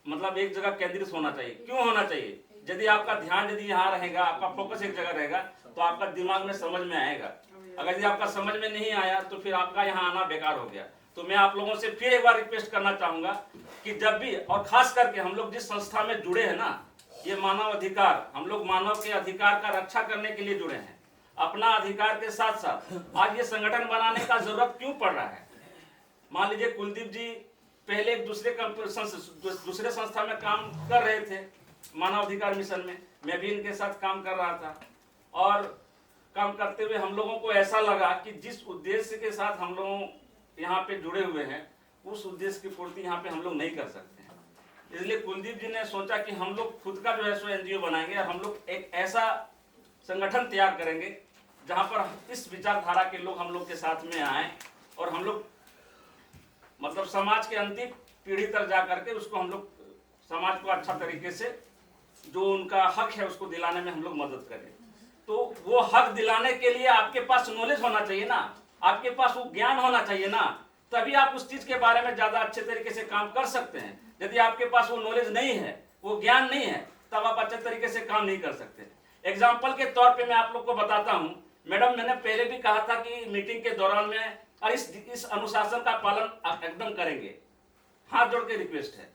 मतलब एक जगह केंद्रित होना चाहिए। क्यों होना चाहिए? यदि आपका ध्यान यदि यहाँ रहेगा, आपका फोकस एक जगह रहेगा, तो आपका दिमाग में समझ में आएगा। अगर यदि आपका समझ में नहीं आया तो फिर आपका यहाँ आना बेकार हो गया। तो मैं आप लोगों से फिर एक बार रिक्वेस्ट करना चाहूंगा कि जब भी, और खास करके हम लोग जिस संस्था में जुड़े हैं ना, ये मानव अधिकार, हम लोग मानव के अधिकार का रक्षा करने के लिए जुड़े हैं। अपना अधिकार के साथ साथ आज ये संगठन बनाने का जरूरत क्यों पड़ रहा है? मान लीजिए कुलदीप जी पहले एक दूसरे संस्था में काम कर रहे थे, मानव अधिकार मिशन में, मैं भी इनके साथ काम कर रहा था, और काम करते हुए हम लोगों को ऐसा लगा कि जिस उद्देश्य के साथ हम लोग यहाँ पे जुड़े हुए हैं, उस उद्देश्य की पूर्ति यहाँ पे हम लोग नहीं कर सकते हैं। इसलिए कुलदीप जी ने सोचा कि हम लोग खुद का जो है सो एनजीओ बनाएंगे, और हम लोग एक ऐसा संगठन तैयार करेंगे जहाँ पर इस विचारधारा के लोग हम लोग के साथ में आए, और हम लोग मतलब समाज के अंतिम पीढ़ी तक जा करके उसको हम लोग समाज को अच्छा तरीके से जो उनका हक है उसको दिलाने में हम लोग मदद करें। तो वो हक दिलाने के लिए आपके पास नॉलेज होना चाहिए ना, आपके पास वो ज्ञान होना चाहिए ना, तभी आप उस चीज के बारे में ज्यादा अच्छे तरीके से काम कर सकते हैं। यदि आपके पास वो नॉलेज नहीं है, वो ज्ञान नहीं है, तब आप अच्छे तरीके से काम नहीं कर सकते। एग्जाम्पल के तौर पे मैं आप लोग को बताता हूँ, मैडम मैंने पहले भी कहा था कि मीटिंग के दौरान में और इस अनुशासन का पालन आप एकदम करेंगे, हाथ जोड़ के रिक्वेस्ट है।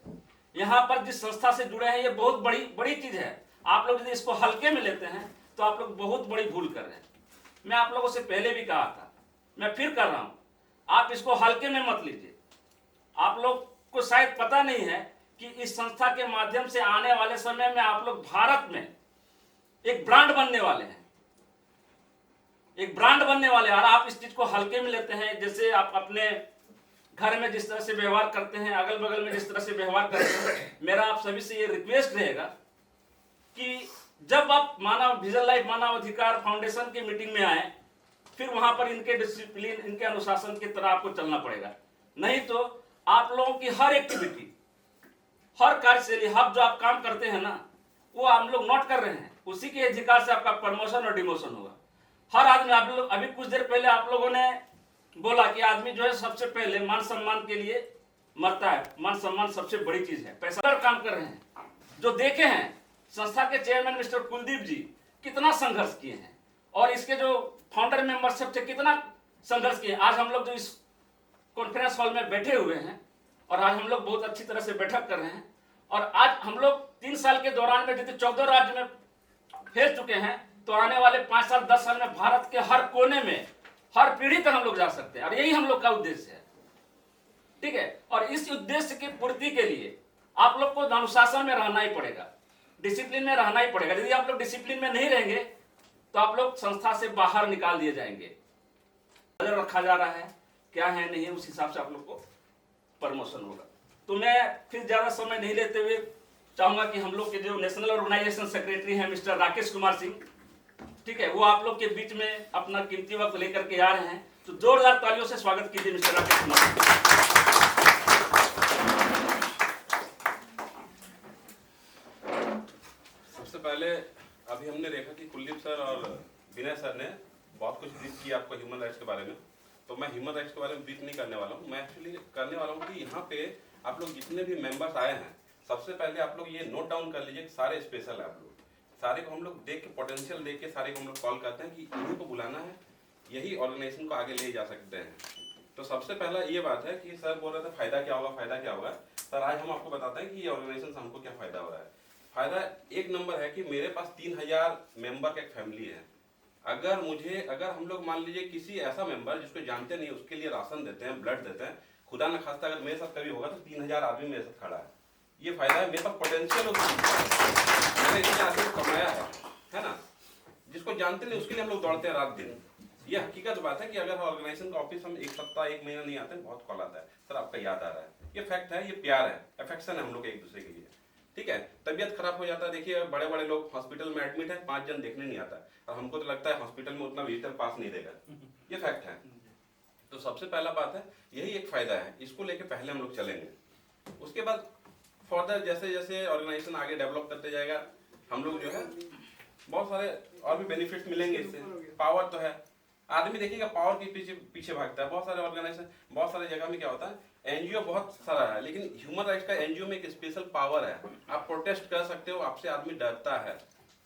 यहाँ पर जिस संस्था से जुड़े हैं ये बहुत बड़ी चीज है। आप लोग यदि इसको हल्के में लेते हैं तो आप लोग बहुत बड़ी भूल कर रहे हैं। मैं आप लोगों से पहले भी कहा था, मैं फिर कर रहा हूँ, आप इसको हल्के में मत लीजिए। आप लोग को शायद पता नहीं है कि इस संस्था के माध्यम से आने वाले समय में आप लोग भारत में एक ब्रांड बनने वाले हैं, एक ब्रांड बनने वाले हैं। और आप इस चीज को हल्के में लेते हैं। जैसे आप अपने घर में जिस तरह से व्यवहार करते हैं, अगल बगल में जिस तरह से व्यवहार करते हैं, मेरा आप सभी से ये रिक्वेस्ट रहेगा कि जब आप विजन लाइफ मानव अधिकार फाउंडेशन की मीटिंग में आए, फिर वहां पर इनके डिसिप्लिन, इनके अनुशासन की तरह आपको चलना पड़ेगा। नहीं तो आप लोगों की हर एक्टिविटी, हर कार्यशैली, हर जो आप काम करते हैं ना, वो हम लोग नोट कर रहे हैं। उसी के अधिकार से आपका प्रमोशन और डिमोशन होगा। हर आदमी, आप लोग अभी कुछ देर पहले आप लोगों ने बोला कि आदमी जो है सबसे पहले मान सम्मान के लिए मरता है। मान सम्मान सबसे बड़ी चीज है। पैसा पर काम कर रहे हैं। जो देखे हैं संस्था के चेयरमैन मिस्टर कुलदीप जी कितना संघर्ष किए हैं, और इसके जो फाउंडर मेंबरशिप थे कितना संघर्ष किए। आज हम लोग जो इस कॉन्फ्रेंस हॉल में बैठे हुए हैं और आज हम लोग बहुत अच्छी तरह से बैठक कर रहे हैं, और आज हम लोग 3 साल के दौरान में जितने 14 राज्य में फैल चुके हैं, तो आने वाले 5 साल 10 साल में भारत के हर कोने में हर पीढ़ी तक हम लोग जा सकते हैं, और यही हम लोग का उद्देश्य है। ठीक है, और इस उद्देश्य की पूर्ति के लिए आप लोग को अनुशासन में रहना ही पड़ेगा, डिसिप्लिन में रहना ही पड़ेगा। यदि आप लोग डिसिप्लिन में नहीं रहेंगे तो आप लोग संस्था से बाहर निकाल दिए जाएंगे। नजर रखा जा रहा है क्या है नहीं है, उस हिसाब से आप लोग को प्रमोशन होगा। तो मैं फिर ज्यादा समय नहीं लेते हुए चाहूंगा कि हम लोग के जो नेशनल ऑर्गेनाइजेशन सेक्रेटरी हैं मिस्टर राकेश कुमार सिंह, ठीक है, वो आप लोग के बीच में अपना कीमती वक्त लेकर के आ रहे हैं। तो जोरदार तालियों से स्वागत कीजिए मिस्टर राकेश कुमार सिंह। सबसे पहले अभी हमने देखा कि कुलदीप सर और विनय सर ने बहुत कुछ ब्रीफ किया आपको ह्यूमन राइट्स के बारे में, तो मैं ह्यूमन राइट्स के बारे में ब्रीफ नहीं करने वाला हूँ। मैं एक्चुअली करने वाला हूँ कि यहाँ पे आप लोग जितने भी मेंबर्स आए हैं, सबसे पहले आप लोग ये नोट डाउन कर लीजिए, सारे स्पेशल है। आप लोग सारे को हम लोग देख के पोटेंशियल देख के सारे को हम लोग कॉल करते हैं कि इन्हीं को बुलाना है, यही ऑर्गेनाइजेशन को आगे ले जा सकते हैं। तो सबसे पहला ये बात है कि सर बोल रहे थे फायदा क्या होगा, फायदा क्या होगा। सर आज हम आपको बताते हैं कि ये ऑर्गेनाइजेशन से हमको क्या फायदा हो रहा है। फायदा एक नंबर है कि मेरे पास 3000 मेंबर का एक फैमिली है। अगर हम लोग मान लीजिए किसी ऐसा मेंबर जिसको जानते नहीं, उसके लिए राशन देते हैं, ब्लड देते हैं, खुदा न खास्ता अगर मेरे साथ कभी होगा तो 3000 आदमी मेरे साथ खड़ा है। ये फायदा है, मेरे पास पोटेंशियल मैंने इतने आदमी कमाया है ना। जिसको जानते नहीं उसके लिए हम लोग दौड़ते हैं रात दिन। ये हकीकत बात है कि अगर ऑर्गेनाइजेशन का ऑफिस हम 1 सप्ताह 1 महीना नहीं आते, बहुत कॉल आता है, सर आपका याद आ रहा है। ये फैक्ट है, ये प्यार है, अफेक्शन है हम लोग एक दूसरे के लिए। ठीक है, तबियत खराब हो जाता है, देखिए बड़े बड़े लोग हॉस्पिटल में एडमिट है, 5 जन देखने नहीं आता, और हमको तो लगता है हॉस्पिटल में उतना विजिटर पास नहीं देगा। ये फैक्ट है। तो सबसे पहला बात है, यही एक फायदा है, इसको लेके पहले हम लोग चलेंगे। उसके बाद फर्दर जैसे जैसे ऑर्गेनाइजेशन आगे डेवलप करते जाएगा, हम लोग जो है बहुत सारे और भी बेनिफिट मिलेंगे इससे। पावर तो है, आदमी देखिएगा पावर के पीछे भागता है। बहुत सारे ऑर्गेनाइजेशन, बहुत सारे जगह में क्या होता है, एनजीओ बहुत सारा है, लेकिन ह्यूमन राइट्स का एनजीओ में एक स्पेशल पावर है, आप प्रोटेस्ट कर सकते हो, आपसे आदमी डरता है।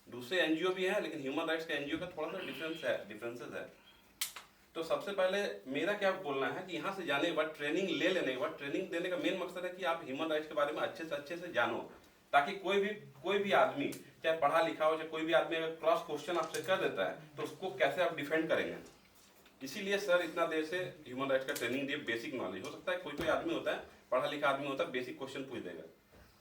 दूसरे एनजीओ भी है, लेकिन ह्यूमन राइट्स का एनजीओ का थोड़ा सा डिफरेंसेस है। तो सबसे पहले मेरा क्या बोलना है कि यहाँ से जाने के बाद ट्रेनिंग ले लेने के बाद, ट्रेनिंग देने का मेन मकसद है कि आप ह्यूमन राइट्स के बारे में अच्छे से जानो, ताकि कोई भी आदमी चाहे पढ़ा लिखा हो, चाहे कोई भी आदमी अगर क्रॉस क्वेश्चन आपसे कर देता है तो उसको कैसे आप डिफेंड करेंगे। इसीलिए सर इतना देर से ह्यूमन राइट्स का ट्रेनिंग दिए। बेसिक नॉलेज हो सकता है कोई आदमी होता है, पढ़ा लिखा आदमी होता है, बेसिक क्वेश्चन पूछ देगा,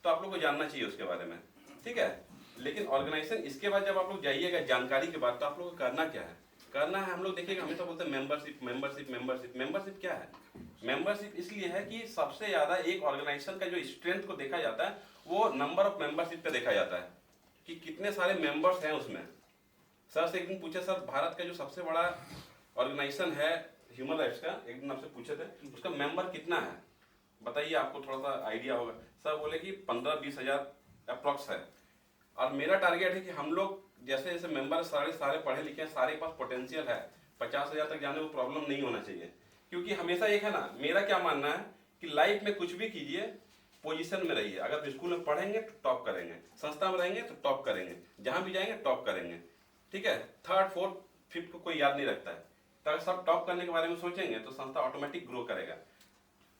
तो आप लोग को जानना चाहिए उसके बारे में। ठीक है, लेकिन ऑर्गेनाइजेशन इसके बाद जब आप लोग जाइएगा जानकारी के बाद, तो आप लोग को करना क्या है, हम लोग देखिएगा हमेशा बोलते हैं मेंबरशिप क्या है। मेंबरशिप इसलिए है कि सबसे ज्यादा एक ऑर्गेनाइजेशन का जो स्ट्रेंथ को देखा जाता है वो नंबर ऑफ मेंबरशिप पे देखा जाता है कि कितने सारे मेंबर्स हैं उसमें। सर से एक दिन पूछे, सर भारत का जो सबसे बड़ा ऑर्गेनाइजेशन है ह्यूमन राइट्स का, एक दिन आपसे पूछे थे, उसका मेंबर कितना है बताइए, आपको थोड़ा सा आइडिया होगा। सर बोले कि 15-20 हज़ार अप्रॉक्स है, और मेरा टारगेट है कि हम लोग जैसे जैसे मेंबर सारे पढ़े लिखे हैं, सारे के पास पोटेंशियल है, 50,000 तक जाने को प्रॉब्लम नहीं होना चाहिए। क्योंकि हमेशा एक है ना, मेरा क्या मानना है कि लाइफ में कुछ भी कीजिए पोजीशन में रहिए। अगर स्कूल में पढ़ेंगे तो टॉप करेंगे, संस्था में रहेंगे तो टॉप करेंगे, जहां भी जाएंगे टॉप करेंगे। ठीक है, 3rd 4th 5th को कोई याद नहीं रखता है, तो अगर सब टॉप करने के बारे में सोचेंगे तो संस्था ऑटोमेटिक ग्रो करेगा।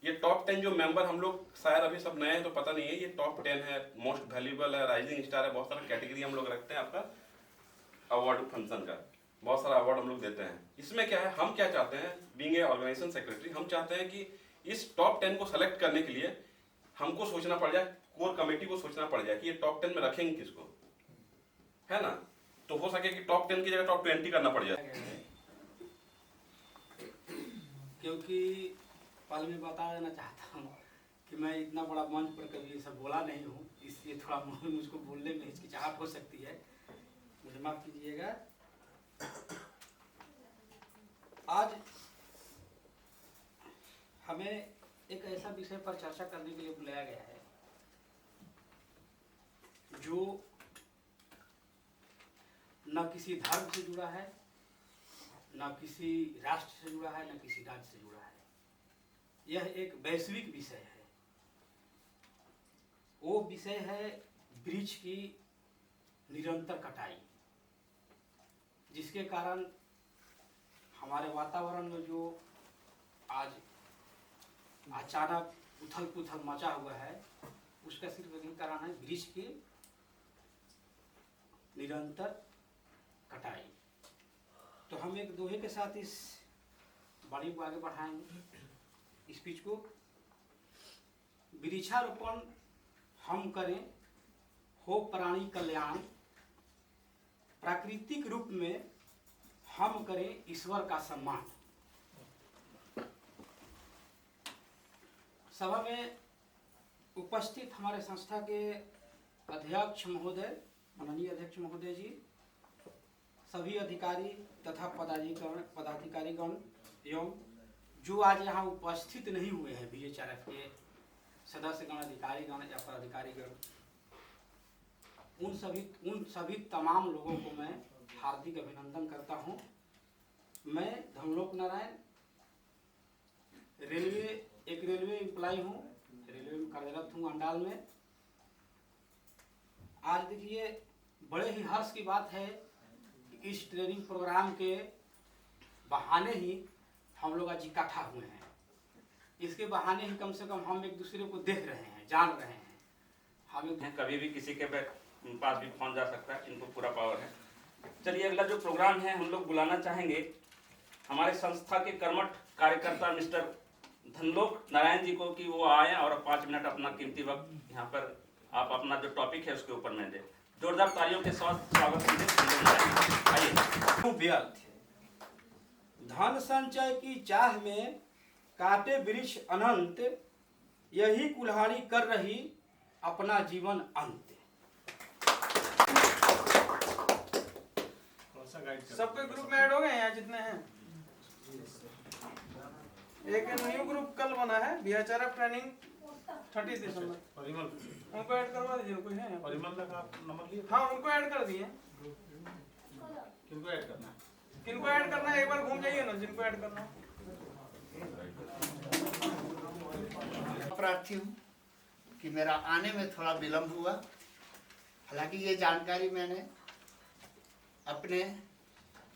ये टॉप 10 जो मेंबर हम लोग शायद अभी सब नए हैं तो पता नहीं है, ये टॉप 10 है, मोस्ट वैल्यूएबल है, राइजिंग स्टार है, बहुत सारा कैटेगरी हम लोग रखते हैं। आपका अवार्ड फंक्शन का बहुत सारा अवार्ड हम लोग देते हैं। इसमें क्या है, हम क्या चाहते हैं, बीइंग ए ऑर्गेनाइजेशन सेक्रेटरी, हम चाहते हैं कि इस टॉप 10 को सेलेक्ट करने के लिए हमको सोचना पड़ जाए, कोर कमेटी को सोचना पड़ जाए कि ये टॉप 10 में रखेंगे किसको, है ना। तो हो सके कि टॉप 10 की जगह टॉप 20 करना पड़ जाए। क्योंकि पहले मैं बता देना चाहता हूँ कि मैं इतना बड़ा मंच पर कभी ये सब बोला नहीं हूँ, इसलिए थोड़ा मुझको बोलने में हिचकिचाहट हो सकती है, मुझे माफ कीजिएगा। आज हमें एक ऐसा विषय पर चर्चा करने के लिए बुलाया गया है जो न किसी धर्म से जुड़ा है, न किसी राष्ट्र से जुड़ा है, न किसी राज्य से जुड़ा है। यह एक वैश्विक विषय है। वो विषय है वृक्ष की निरंतर कटाई, जिसके कारण हमारे वातावरण में जो आज अचानक उथल पुथल मचा हुआ है, उसका सिर्फ एक ही कारण है, वृक्ष की निरंतर कटाई। तो हम एक दोहे के साथ इस वाणी को आगे बढ़ाएंगे स्पीच को। वृक्षारोपण हम करें, हो प्राणी कल्याण, प्राकृतिक रूप में हम करें ईश्वर का सम्मान। सभा में उपस्थित हमारे संस्था के अध्यक्ष महोदय, माननीय अध्यक्ष महोदय जी, सभी अधिकारी तथा पदाधिकारीगण एवं जो आज यहाँ उपस्थित नहीं हुए हैं, BHRF के सदस्यगण, अधिकारीगण या पदाधिकारीगण, उन सभी तमाम लोगों को मैं हार्दिक अभिनंदन करता हूँ। मैं धनलोक नारायण एक रेलवे एम्प्लॉय हूँ, रेलवे में कार्यरत हूँ अंडाल में। आज देखिए बड़े ही हर्ष की बात है कि इस ट्रेनिंग प्रोग्राम के बहाने ही हम लोग आज इकट्ठा हुए हैं। इसके बहाने ही कम से कम हम एक दूसरे को देख रहे हैं, जान रहे हैं। हम कभी भी किसी के पास भी पहुंच जा सकता है, इनको पूरा पावर है। चलिए अगला जो प्रोग्राम है हम लोग बुलाना चाहेंगे हमारे संस्था के कर्मठ कार्यकर्ता मिस्टर धनलोक नारायण जी को, कि वो आए और 5 मिनट अपना कीमती वक्त यहाँ पर आप अपना जो टॉपिक है उसके ऊपर में दें। जोरदार तालियों के साथ स्वागत कीजिए। धन संचय की चाह में काटे वृक्ष अनंत, यही कुल्हाड़ी कर रही अपना जीवन अंत। सबके ग्रुप में ऐड हो गए हैं यहाँ जितने हैं। एक न्यू ग्रुप कल बना है, BHRF ट्रेनिंग 30 दिसंबर। उनको ऐड करवा दीजिए। कोई है परिमल का नंबर लिया? हाँ, उनको ऐड कर दिए। किनको ऐड करना है? किनको ऐड करना है एक बार घूम जाइए ना, जिनको ऐड करना है। प्रार्थी हूँ कि मेरा आने में थोड़ा विलम्ब हुआ। हालांकि ये जानकारी मैंने अपने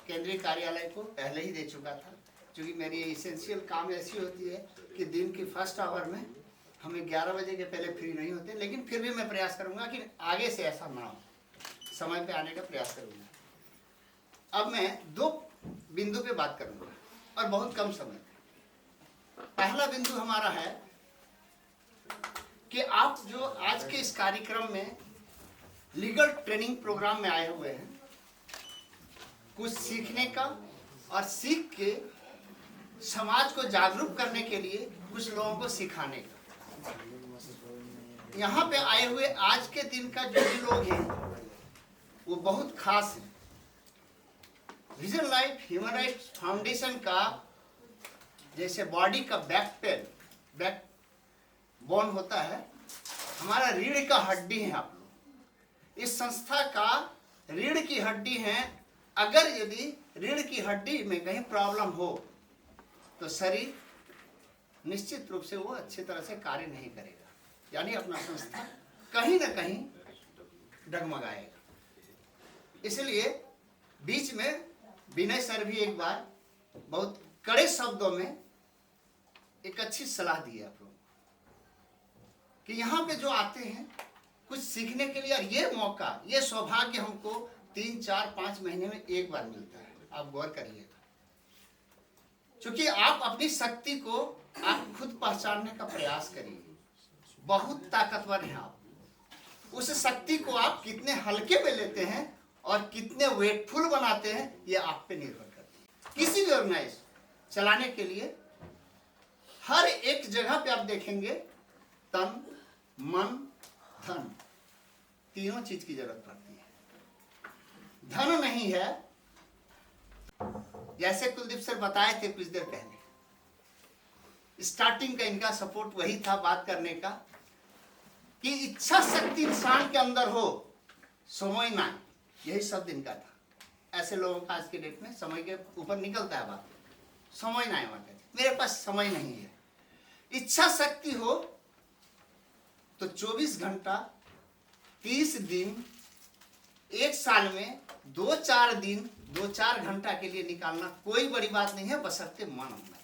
केंद्रीय कार्यालय को पहले ही दे चुका था, क्योंकि मेरी इसेंशियल काम ऐसी होती है कि दिन की फर्स्ट आवर में हमें 11 बजे के पहले फ्री नहीं होते। लेकिन फिर भी मैं प्रयास करूंगा कि आगे से ऐसा ना हो, समय पे आने का प्रयास करूंगा। अब मैं 2 बिंदु पे बात करूंगा और बहुत कम समय पे। पहला बिंदु हमारा है कि आप जो आज के इस कार्यक्रम में लीगल ट्रेनिंग प्रोग्राम में आए हुए हैं, कुछ सीखने का और सीख के समाज को जागरूक करने के लिए कुछ लोगों को सिखाने का। यहाँ पे आए हुए आज के दिन का जो भी लोग हैं वो बहुत खास है। Vision life human rights foundation का जैसे बॉडी का बैक बोन होता है, हमारा रीढ़ का हड्डी है आप लोग। इस संस्था का रीढ़ की हड्डी है। अगर यदि रीढ़ की हड्डी में कहीं प्रॉब्लम हो तो शरीर निश्चित रूप से वो अच्छी तरह से कार्य नहीं करेगा, यानी अपना संस्था कहीं ना कहीं डगमगाएगा। इसलिए बीच में विनय सर भी एक बार बहुत कड़े शब्दों में एक अच्छी सलाह दी है आप लोगों को कि यहाँ पे जो आते हैं कुछ सीखने के लिए, ये मौका, ये सौभाग्य हमको 3, 4, 5 महीने में एक बार मिलता है। आप गौर करिएगा, क्योंकि आप अपनी शक्ति को आप खुद पहचानने का प्रयास करिए। बहुत ताकतवर हैं आप। उस शक्ति को आप कितने हल्के में लेते हैं और कितने वेटफुल बनाते हैं, ये आप पे निर्भर करता है। किसी भी ऑर्गेनाइजेशन चलाने के लिए हर एक जगह पे आप देखेंगे तन, मन, धन, तीनों चीज की जरूरत पड़ती है। धन नहीं है, जैसे कुलदीप सर बताए थे कुछ देर पहले, स्टार्टिंग का इनका सपोर्ट वही था बात करने का कि इच्छा शक्ति इंसान के अंदर हो, समय ना, यही शब्द इनका था। ऐसे लोगों का आज के डेट में समय के ऊपर निकलता है बात, समय ना है, मेरे पास समय नहीं है। इच्छा शक्ति हो तो 24 घंटा 30 दिन, एक साल में 2-4 दिन 2-4 घंटा के लिए निकालना कोई बड़ी बात नहीं है, बशर्ते मन होना।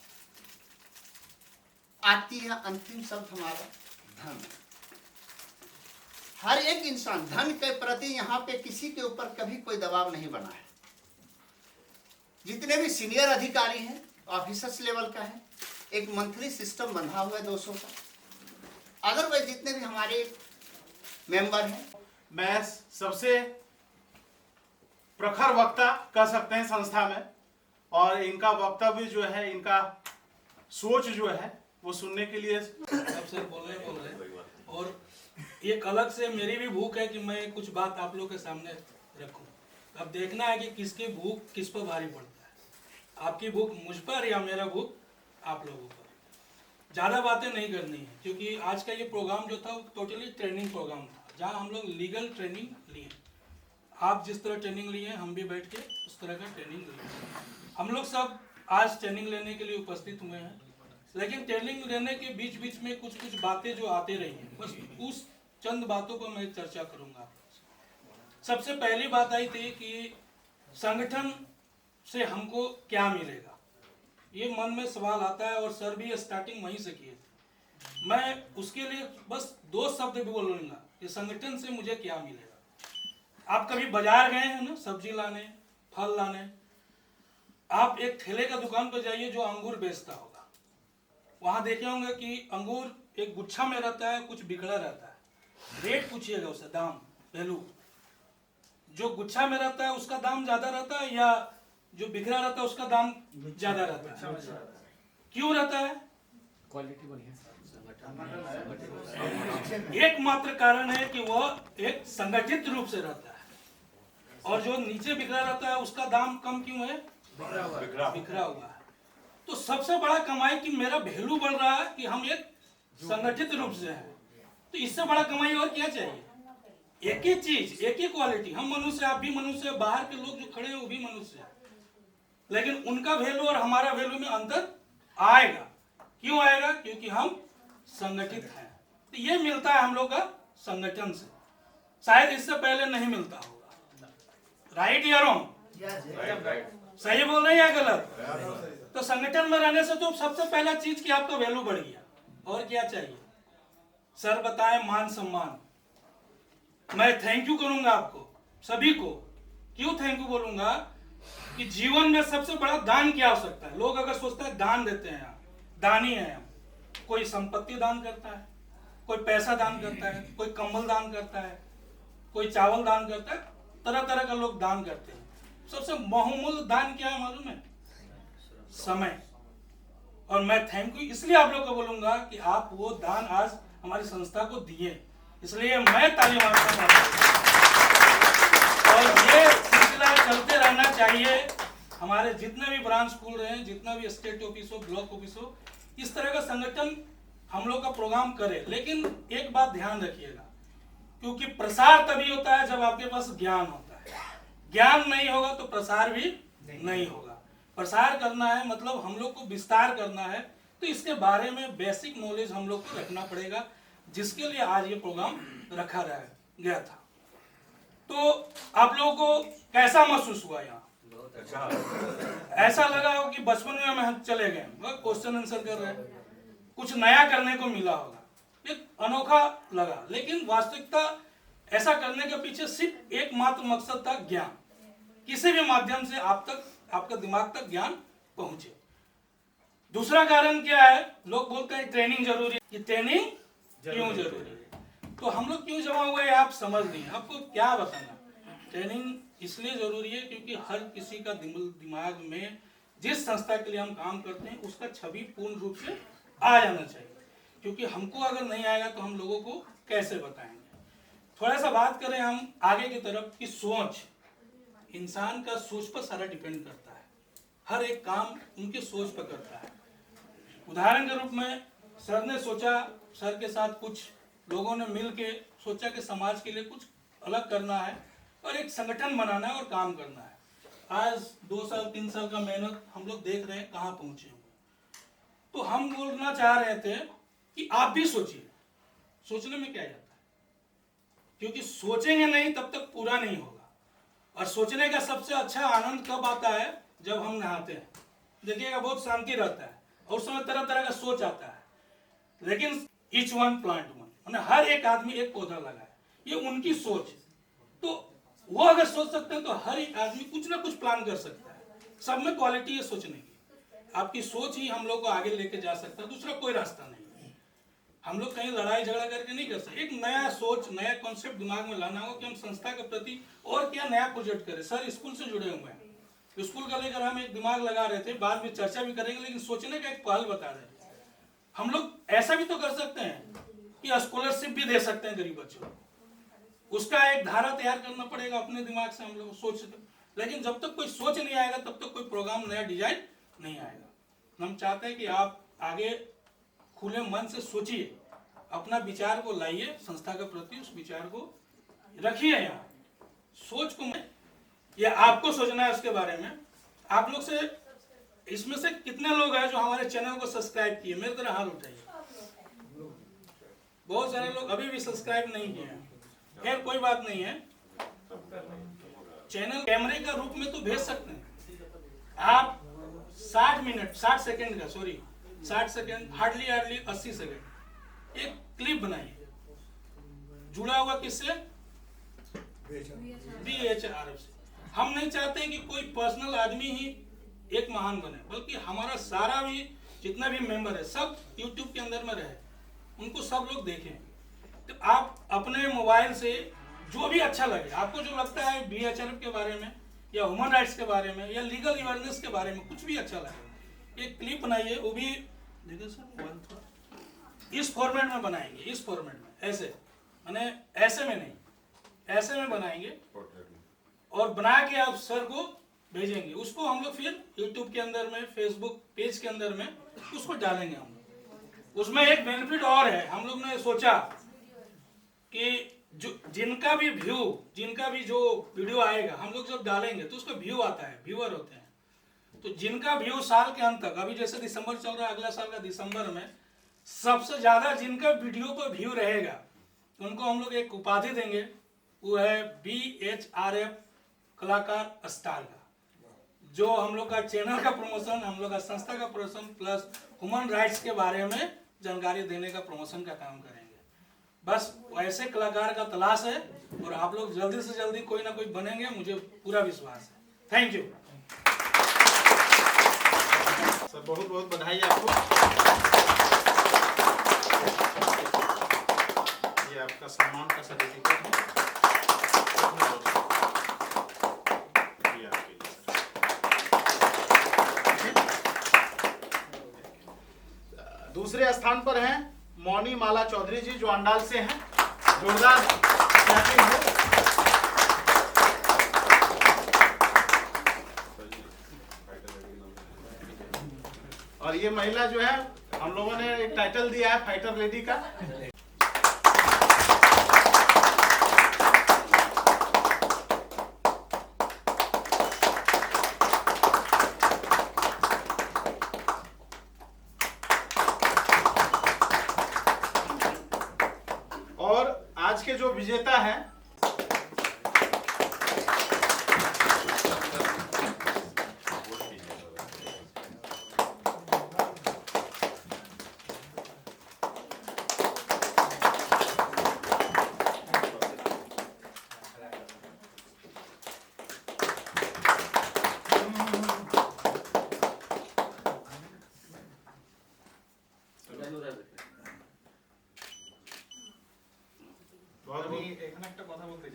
आती है अंतिम शब्द हमारा धन। हर एक इंसान धन के प्रति यहाँ पे किसी के ऊपर कभी कोई दबाव नहीं बना है। जितने भी सीनियर अधिकारी हैं, ऑफिसर्स लेवल का है, एक मंथली सिस्टम बंधा हुआ है 200 का। अदरवाइज जितने भी हमारे मेंबर हैं, मैं सबसे प्रखर वक्ता कह सकते हैं संस्था में, और इनका वक्तव्य जो है, इनका सोच जो है वो सुनने के लिए सबसे बोल रहे और एक अलग से मेरी भी भूख है कि मैं कुछ बात आप लोग के सामने रखूं। अब देखना है कि किसकी भूख किस पर भारी पड़ता है, आपकी भूख मुझ पर या मेरा भूख आप लोगों पर। ज़्यादा बातें नहीं करनी है, क्योंकि आज का ये प्रोग्राम जो था वो टोटली ट्रेनिंग प्रोग्राम था, जहाँ हम लोग लीगल ट्रेनिंग लिए। आप जिस तरह ट्रेनिंग लिए हम भी बैठ के उस तरह का ट्रेनिंग लिए। हम लोग सब आज ट्रेनिंग लेने के लिए उपस्थित हुए हैं, लेकिन ट्रेनिंग लेने के बीच बीच में कुछ कुछ बातें जो आते रही हैं, बस उस चंद बातों पर मैं चर्चा करूंगा। सबसे पहली बात आई थी कि संगठन से हमको क्या मिलेगा, ये मन में सवाल आता है, और सर भी स्टार्टिंग वहीं से किए थे। मैं उसके लिए बस 2 शब्द भी बोलूंगा कि संगठन से मुझे क्या मिलेगा। आप कभी बाजार गए हैं ना, सब्जी लाने, फल लाने, आप एक ठेले का दुकान पर जाइए जो अंगूर बेचता होगा, वहां देखे होंगे कि अंगूर एक गुच्छा में रहता है, कुछ बिखरा रहता है। रेट पूछिएगा उससे, दाम, वैल्यू। जो गुच्छा में रहता है उसका दाम ज्यादा रहता है, या जो बिखरा रहता है उसका दाम ज्यादा रहता है? क्यों रहता है? क्वालिटी बढ़िया। एकमात्र कारण है कि वह एक संगठित रूप से रहता है, और जो नीचे बिखरा रहता है उसका दाम कम क्यों है? बिखरा हुआ है। तो सबसे बड़ा कमाई कि मेरा वैल्यू बढ़ रहा है कि हम एक संगठित रूप से हैं। तो इससे बड़ा कमाई और क्या चाहिए? एक ही चीज, एक ही क्वालिटी। हम मनुष्य, आप भी मनुष्य, बाहर के लोग जो खड़े हैं वो भी मनुष्य है, लेकिन उनका वैल्यू और हमारा वैल्यू में अंतर आएगा। क्यों आएगा? क्योंकि हम संगठित हैं। तो ये मिलता है हम लोग का संगठन से, शायद इससे पहले नहीं मिलता होगा। राइट या रॉन्ग? सही बोल रहे हैं या गलत? तो संगठन में रहने से तो सबसे पहला चीज कि आपका वैल्यू बढ़ गया। और क्या चाहिए? सर बताएं, मान सम्मान। मैं थैंक यू करूंगा आपको सभी को। क्यों थैंक यू बोलूंगा? कि जीवन में सबसे बड़ा दान क्या हो सकता है? लोग अगर सोचते हैं दान देते हैं, दानी है हम। कोई संपत्ति दान करता है, कोई पैसा दान करता है, कोई कंबल दान करता है, कोई चावल दान करता है, तरह तरह का लोग दान करते हैं। सबसे बहुमूल्य दान क्या है मालूम है? समय। और मैं थैंक यू इसलिए आप लोग को बोलूंगा कि आप वो दान आज हमारी संस्था को दिए, इसलिए मैं ताली मारता हूं। और ये सिलसिला चलते रहना चाहिए। हमारे जितने भी ब्रांच खुल रहे हैं, जितना भी स्टेट ऑफिस हो, ब्लॉक ऑफिस हो, इस तरह का संगठन हम लोग का प्रोग्राम करे। लेकिन एक बात ध्यान रखिएगा, क्योंकि प्रसार तभी होता है जब आपके पास ज्ञान होता है। ज्ञान नहीं होगा तो प्रसार भी नहीं होगा। प्रसार करना है मतलब हम लोग को विस्तार करना है, तो इसके बारे में बेसिक नॉलेज हम लोग को रखना पड़ेगा, जिसके लिए आज ये प्रोग्राम रखा गया था। तो आप लोगों को कैसा महसूस हुआ? यहाँ ऐसा लगा हो कि बचपन में हम चले गए, क्वेश्चन आंसर कर रहे हैं, कुछ नया करने को मिला होगा, एक अनोखा लगा। लेकिन वास्तविकता ऐसा करने के पीछे सिर्फ एकमात्र मकसद था, ज्ञान। किसी भी माध्यम से आप तक, आपका दिमाग तक ज्ञान पहुंचे। दूसरा कारण क्या है? लोग बोलते हैं ट्रेनिंग जरूरी है। कि ट्रेनिंग क्यों जरूरी है? तो हम लोग क्यों जमा हुए आप समझ नहीं। आपको क्या बताना, ट्रेनिंग इसलिए जरूरी है क्योंकि हर किसी का दिमाग में जिस संस्था के लिए हम काम करते हैं उसका छवि पूर्ण रूप से आ जाना चाहिए। क्योंकि हमको अगर नहीं आएगा तो हम लोगों को कैसे बताएंगे। थोड़ा सा बात करें हम आगे की तरफ कि सोच, इंसान का सोच पर सारा डिपेंड करता है। हर एक काम उनके सोच पर करता है। उदाहरण के रूप में सर ने सोचा, सर के साथ कुछ लोगों ने मिल के सोचा कि समाज के लिए कुछ अलग करना है और एक संगठन बनाना है और काम करना है। आज 2 साल 3 साल का मेहनत हम लोग देख रहे हैं कहाँ पहुंचे हुए। तो हम बोलना चाह रहे थे कि आप भी सोचिए। सोचने में क्या जाता है, क्योंकि सोचेंगे नहीं तब तक पूरा नहीं होगा। और सोचने का सबसे अच्छा आनंद कब आता है? जब हम नहाते हैं। देखिएगा बहुत शांति रहता है और उस समय तरह तरह का सोच आता है। लेकिन ईच वन प्लांट वन, मैंने हर एक आदमी एक पौधा लगाया, ये उनकी सोच। तो वो अगर सोच सकते हैं तो हर एक आदमी कुछ ना कुछ प्लान कर सकता है। सब में क्वालिटी है सोचने की। आपकी सोच ही हम लोग को आगे लेके जा सकता है, दूसरा कोई रास्ता नहीं। हम लोग कहीं लड़ाई झगड़ा करके नहीं कर सकते। एक नया सोच, नया कॉन्सेप्ट दिमाग में लाना होगा कि हम संस्था के प्रति और क्या नया प्रोजेक्ट करें। सर स्कूल से जुड़े हुए हैं, स्कूल का लेकर हम एक दिमाग लगा रहे थे, बाद में चर्चा भी करेंगे, लेकिन सोचने का एक पहल बता रहे थे। हम लोग ऐसा भी तो कर सकते हैं कि स्कॉलरशिप भी दे सकते हैं गरीब बच्चों को। उसका एक धारा तैयार करना पड़ेगा अपने दिमाग से, हम लोग सोच। लेकिन जब तक कोई सोच नहीं आएगा तब तक कोई प्रोग्राम नया डिजाइन नहीं आएगा। हम चाहते हैं कि आप आगे खुले मन से सोचिए, अपना विचार को लाइए संस्था के प्रति, उस विचार को रखिए यहाँ। सोच को या आपको सोचना है उसके बारे में। आप लोग से इसमें से कितने लोग हैं जो हमारे चैनल को सब्सक्राइब किए? मेरे तरह हाथ उठाइए। बहुत सारे लोग अभी भी सब्सक्राइब नहीं किए हैं। खैर कोई बात नहीं है, चैनल कैमरे का रूप में तो भेज सकते हैं आप। 60 सेकंड, हार्डली 80 सेकंड एक क्लिप बनाइए, जुड़ा हुआ किससे? BHRF से। हम नहीं चाहते हैं कि कोई पर्सनल आदमी ही एक महान बने, बल्कि हमारा सारा भी जितना भी मेंबर है सब YouTube के अंदर में रहे, उनको सब लोग देखें। तो आप अपने मोबाइल से जो भी अच्छा लगे, आपको जो लगता है BHRF के बारे में या ह्यूमन राइट्स के बारे में या लीगल अवेयरनेस के बारे में, कुछ भी अच्छा लगे, एक क्लिप बनाइए। वो भी देखिए सर, इस फॉर्मेट में बनाएंगे, इस फॉर्मेट में, ऐसे माने ऐसे में नहीं, ऐसे में बनाएंगे और बना के आप सर को भेजेंगे। उसको हम लोग फिर YouTube के अंदर में, Facebook पेज के अंदर में उसको डालेंगे हम लोग। उसमें एक बेनिफिट और है, हम लोग ने सोचा कि जो जिनका भी जो वीडियो आएगा हम लोग जब डालेंगे तो उसका व्यू आता है, व्यूअर होते हैं। तो जिनका व्यू साल के अंत तक, अभी जैसे दिसंबर चल रहा है, अगला साल का दिसंबर में सबसे ज्यादा जिनका वीडियो पर व्यू रहेगा उनको हम लोग एक उपाधि देंगे, वो है BHRF कलाकार स्टार का। जो हम लोग का चैनल का प्रमोशन, हम लोग का संस्था का प्रमोशन प्लस ह्यूमन राइट्स के बारे में जानकारी देने का प्रमोशन का काम करेंगे। बस ऐसे कलाकार का तलाश है और आप लोग जल्दी से जल्दी कोई ना कोई बनेंगे, मुझे पूरा विश्वास है। थैंक यू सर, बहुत बहुत बधाई आपको। ये आपका सम्मान का सर्टिफिकेट है। ये आपके लिए सर। दूसरे स्थान पर हैं मौनी माला चौधरी जी, जो अंडाल से हैं। जोरदार क्लैपिंग हो। और ये महिला जो है, हम लोगों ने एक टाइटल दिया है फाइटर लेडी का। और आज के जो विजेता हैं,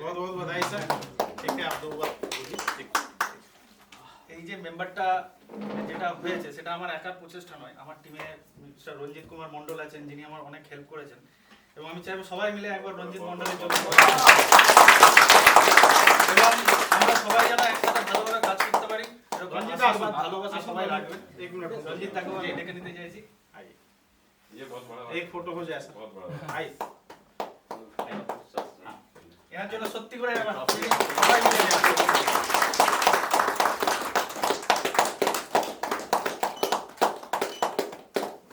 बहुत बहुत बधाई सर। ठीक है, आप दो बात बोलिए। এই যে মেম্বারটা যেটা হয়েছে সেটা আমার একার প্রচেষ্টা নয়, আমার টিমে মিস্টার রঞ্জিত কুমার মণ্ডল আছেন, যিনি আমার অনেক হেল্প করেছেন। এবং আমি চাইবো সবাই মিলে একবার রঞ্জিত মণ্ডলের জন্য, এবং আমরা সবাই যেন একসাথে ভালোভাবে কাজ করতে পারি। রঞ্জিত আশীর্বাদ ভালোবাসা সবাই রাখবেন। এক মিনিট রঞ্জিত তাকে আমি ডেকে নিতে চাইছি। ये बहुत बड़ा एक फोटो हो जाए सर। बहुत बड़ा आई यहाँ जो सत्य করে একবার সবাই মিলে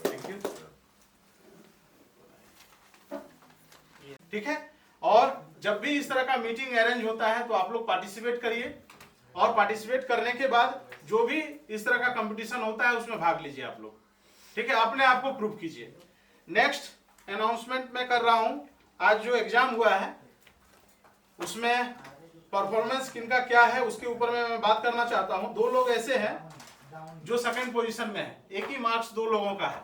थैंक यू। ठीक है, और जब भी इस तरह का मीटिंग अरेंज होता है तो आप लोग पार्टिसिपेट करिए, और पार्टिसिपेट करने के बाद जो भी इस तरह का कंपटीशन होता है उसमें भाग लीजिए आप लोग, ठीक है, अपने आप को प्रूव कीजिए। नेक्स्ट अनाउंसमेंट मैं कर रहा हूं, आज जो एग्जाम हुआ है उसमें परफॉर्मेंस किनका क्या है उसके ऊपर मैं बात करना चाहता हूं। 2 लोग ऐसे हैं जो सेकंड पोजीशन में है, एक ही मार्क्स 2 लोगों का है।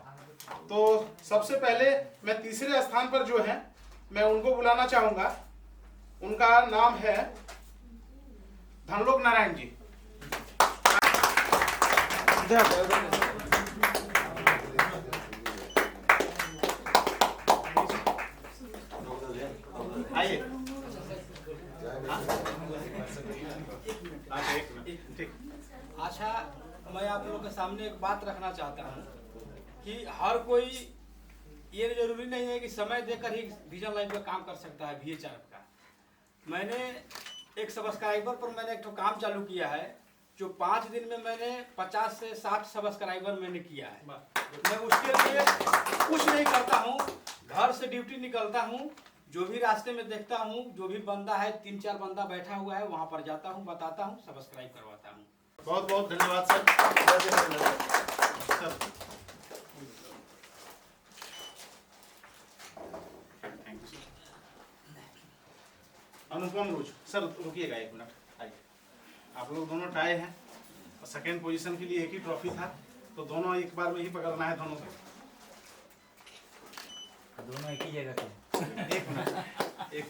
तो सबसे पहले मैं तीसरे स्थान पर जो है मैं उनको बुलाना चाहूंगा। उनका नाम है धनलोक नारायण जी। आइए। अच्छा, मैं आप लोगों के सामने एक बात रखना चाहता हूँ कि हर कोई ये जरूरी नहीं है कि समय देकर ही विजन लाइफ में काम कर सकता है। VHRF का मैंने एक सब्सक्राइबर पर मैंने एक तो काम चालू किया है जो 5 दिन में मैंने 50 से 60 सब्सक्राइबर मैंने किया है। मैं उसके लिए कुछ नहीं करता हूँ, घर से ड्यूटी निकलता हूँ, जो भी रास्ते में देखता हूँ, जो भी बंदा है 3-4 बंदा बैठा हुआ है वहाँ पर जाता हूँ, बताता हूँ, सब्सक्राइब करवाता हूँ। बहुत बहुत धन्यवाद सर। अनुपम रोज सर, रुकिएगा 1 मिनट। आइए, आप लोग दोनों टाई हैं और सेकेंड पोजीशन के लिए एक ही ट्रॉफी था, तो दोनों एक बार में ही पकड़ना है दोनों को। दोनों एक ही जगह के। 1 मिनट, एक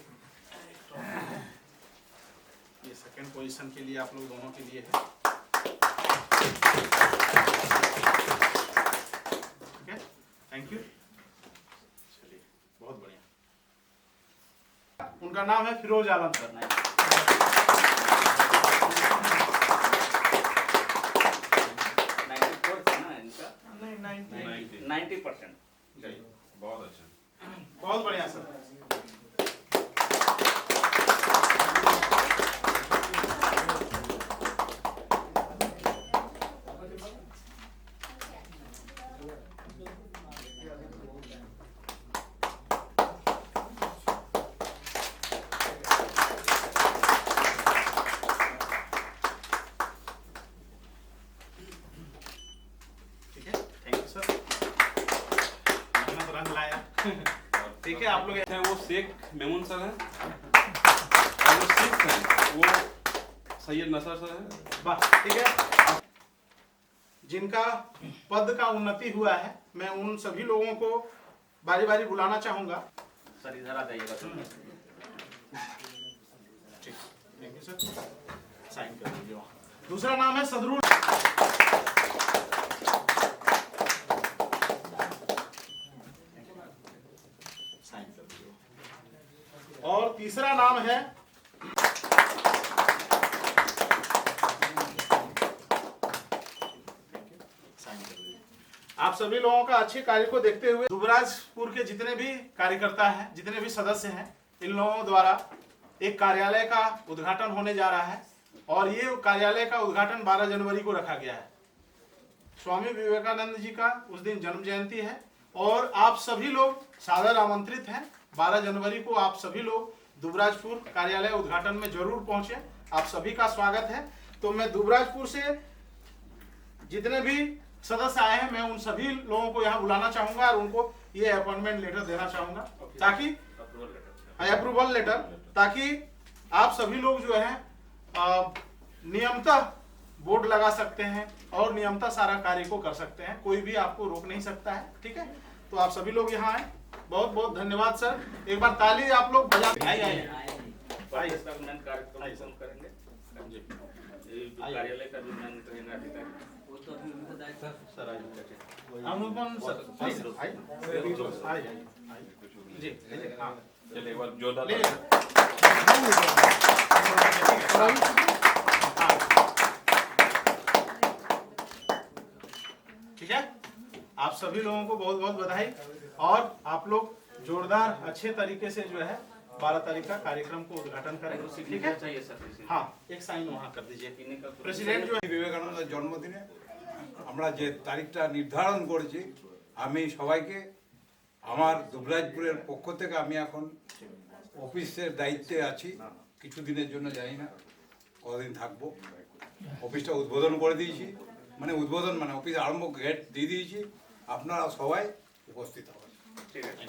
ये सेकेंड पोजीशन के लिए आप लोग दोनों के लिए है, ठीक है, थैंक यू। चलिए, बहुत बढ़िया। उनका नाम है फिरोज आलम सर। 90%। बहुत अच्छा, बहुत बढ़िया सर। ठीक है, आप लोग हैं वो शेख मेमून सर हैं, और जो 6 हैं वो सैयद नसर सर हैं। वाह, ठीक है। जिनका पद का उन्नति हुआ है मैं उन सभी लोगों को बारी बारी बुलाना चाहूंगा। सर इधर आ जाइएगा। ठीक, थैंक यू सर। साइन कर दीजिए। दूसरा नाम है सदरुल। और तीसरा नाम है आप सभी लोगों का अच्छे कार्य को देखते हुए दुबराजपुर के जितने भी कार्यकर्ता हैं, जितने भी सदस्य हैं, इन लोगों द्वारा एक कार्यालय का उद्घाटन होने जा रहा है और ये कार्यालय का उद्घाटन 12 जनवरी को रखा गया है। स्वामी विवेकानंद जी का उस दिन जन्म जयंती है और आप सभी लोग सादर आमंत्रित हैं। 12 जनवरी को आप सभी लोग दुबराजपुर कार्यालय उद्घाटन में जरूर पहुंचे। आप सभी का स्वागत है। तो मैं दुबराजपुर से जितने भी सदस्य आए हैं मैं उन सभी लोगों को यहाँ बुलाना चाहूंगा और उनको ये अपॉइंटमेंट लेटर देना चाहूंगा ताकि अप्रूवल लेटर, ताकि आप सभी लोग जो है नियमतः बोर्ड लगा सकते हैं और नियमतः सारा कार्य को कर सकते हैं। कोई भी आपको रोक नहीं सकता है। ठीक है, तो आप सभी लोग यहाँ आए। बहुत बहुत धन्यवाद सर। एक बार ताली आप लोग बजा। कार्यालय का जो मैन रहेगा अधिकारी वो तो अभी उनको दायित्व सर अनुपम सर जी। हाँ चलिए एक बार जोरदार ठीक है। आप सभी लोगों को बहुत बहुत बधाई और आप लोग जोरदार अच्छे तरीके से जो है 12 तारीख का कार्यक्रम को उद्घाटन करें। ठीक है चाहिए सर। हाँ एक साइन वहाँ कर दीजिए। प्रेसिडेंट जो বিবেকানন্দের জন্মদিনে আমরা যে তারিখটা নির্ধারণ করেছি আমি সবাইকে আমার দুবরাজপুরের পক্ষ থেকে আমি এখন অফিসের দায়িত্বে আছি, কিছুদিনের জন্য যাই না, কদিন থাকবো। অফিসটা উদ্বোধন করে দিয়েছি, মানে উদ্বোধন মানে অফিস আরম্ভ গেট দিয়ে দিয়েছি, আপনারা সবাই উপস্থিত হবেন। ঠিক আছে।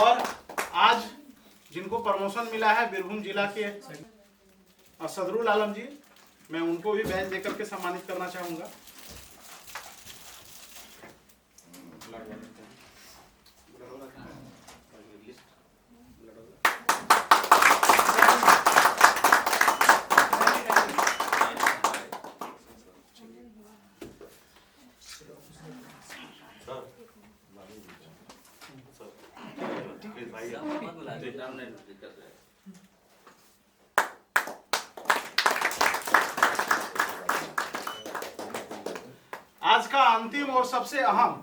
और आज जिनको प्रमोशन मिला है बीरभूम जिला के सदरुल आलम जी, मैं उनको भी बैच देकर के सम्मानित करना चाहूंगा। आज का अंतिम और सबसे अहम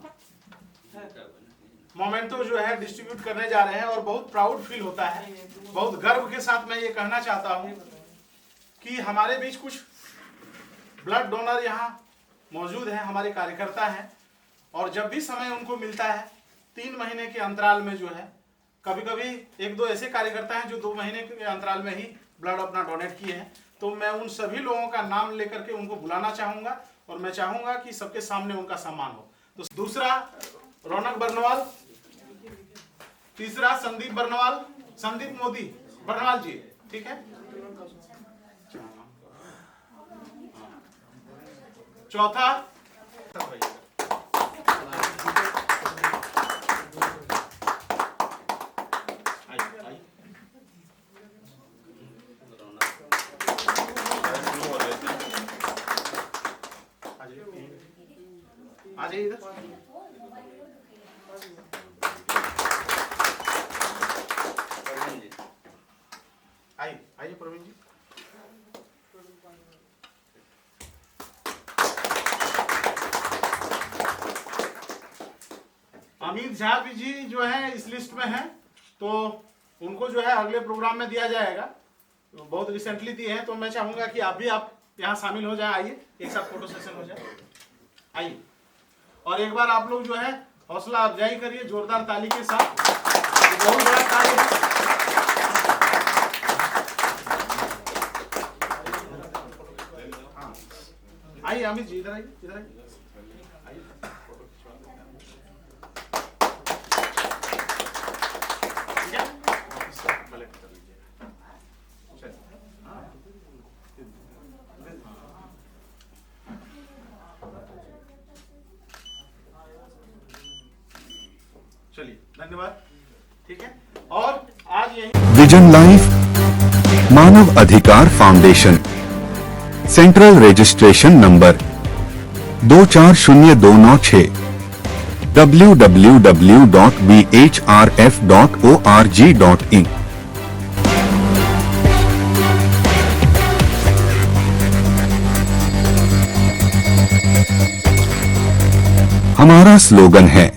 मोमेंटो जो है डिस्ट्रीब्यूट करने जा रहे हैं और बहुत प्राउड फील होता है। बहुत गर्व के साथ मैं ये कहना चाहता हूं कि हमारे बीच कुछ ब्लड डोनर यहाँ मौजूद हैं, हमारे कार्यकर्ता हैं, और जब भी समय उनको मिलता है 3 महीने के अंतराल में जो है, कभी कभी 1-2 ऐसे कार्यकर्ता हैं जो 2 महीने के अंतराल में ही ब्लड अपना डोनेट किए हैं, तो मैं उन सभी लोगों का नाम लेकर के उनको बुलाना चाहूंगा और मैं चाहूंगा कि सबके सामने उनका सम्मान हो। तो दूसरा रौनक बर्नवाल, तीसरा संदीप मोदी बर्नवाल जी, ठीक है, चौथा आ जाइए इधर। आइए प्रवीण जी। अमित झा जी जो है इस लिस्ट में हैं, तो उनको जो है अगले प्रोग्राम में दिया जाएगा, तो बहुत रिसेंटली दिए हैं, तो मैं चाहूंगा कि आप यहाँ शामिल हो जाए। आइए एक साथ फोटो सेशन हो जाए, आइए। और एक बार आप लोग जो है हौसला अफजाई करिए जोरदार ताली के साथ, बहुत बड़ा कार्य है। हाँ, आइए अमित जी, इधर आइए, इधर आइए। चलिए, धन्यवाद, ठीक है। और आज यही विजन लाइफ मानव अधिकार foundation, central registration number 240296, www.bhrf.org.in। हमारा स्लोगन है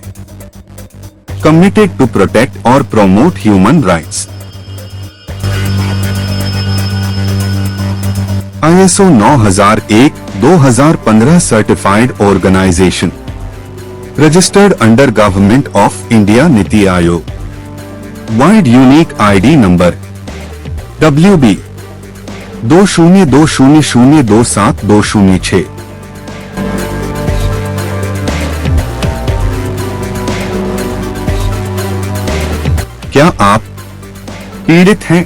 कमिटेड टू प्रोटेक्ट और promote human rights. ISO 9001-2015 certified organisation, registered under government of India NITI Aayog, vide unique ID number WB 2020027206। क्या आप पीड़ित हैं?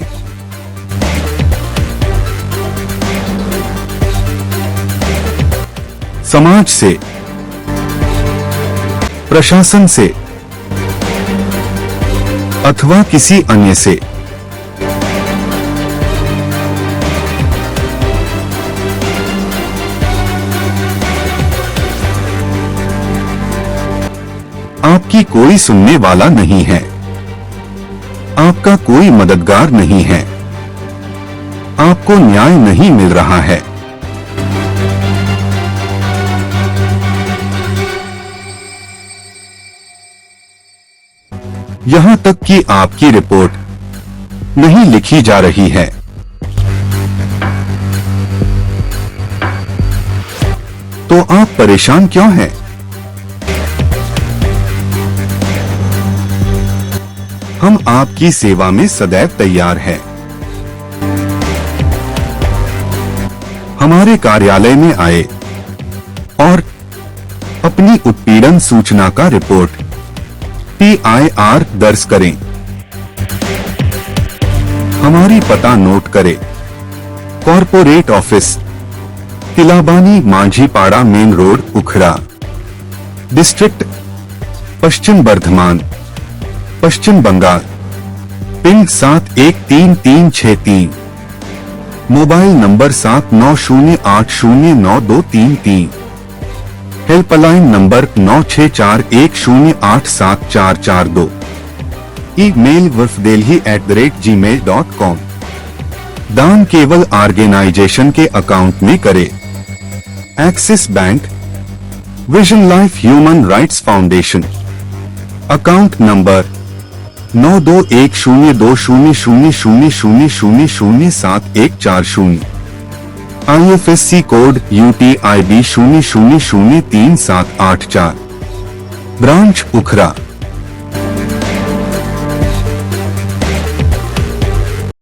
समाज से, प्रशासन से अथवा किसी अन्य से आपकी कोई सुनने वाला नहीं है, आपका कोई मददगार नहीं है, आपको न्याय नहीं मिल रहा है, यहाँ तक कि आपकी रिपोर्ट नहीं लिखी जा रही है। तो आप परेशान क्यों हैं? हम आपकी सेवा में सदैव तैयार हैं। हमारे कार्यालय में आए और अपनी उत्पीड़न सूचना का रिपोर्ट PIR दर्ज करें। हमारी पता नोट करें। Corporate office, Tilabani Manjhipara main road, Ukhra, district Paschim Bardhaman, Paschim Bangal, pin 713363, mobile number 7908099233, helpline number 9641087442, email wfdelhi@gmail.com। दान केवल ऑर्गेनाइजेशन के अकाउंट में करें। Axis bank, vision life human rights foundation, account number 92100000007140, IFSC code UTIB 00037884, branch उखरा।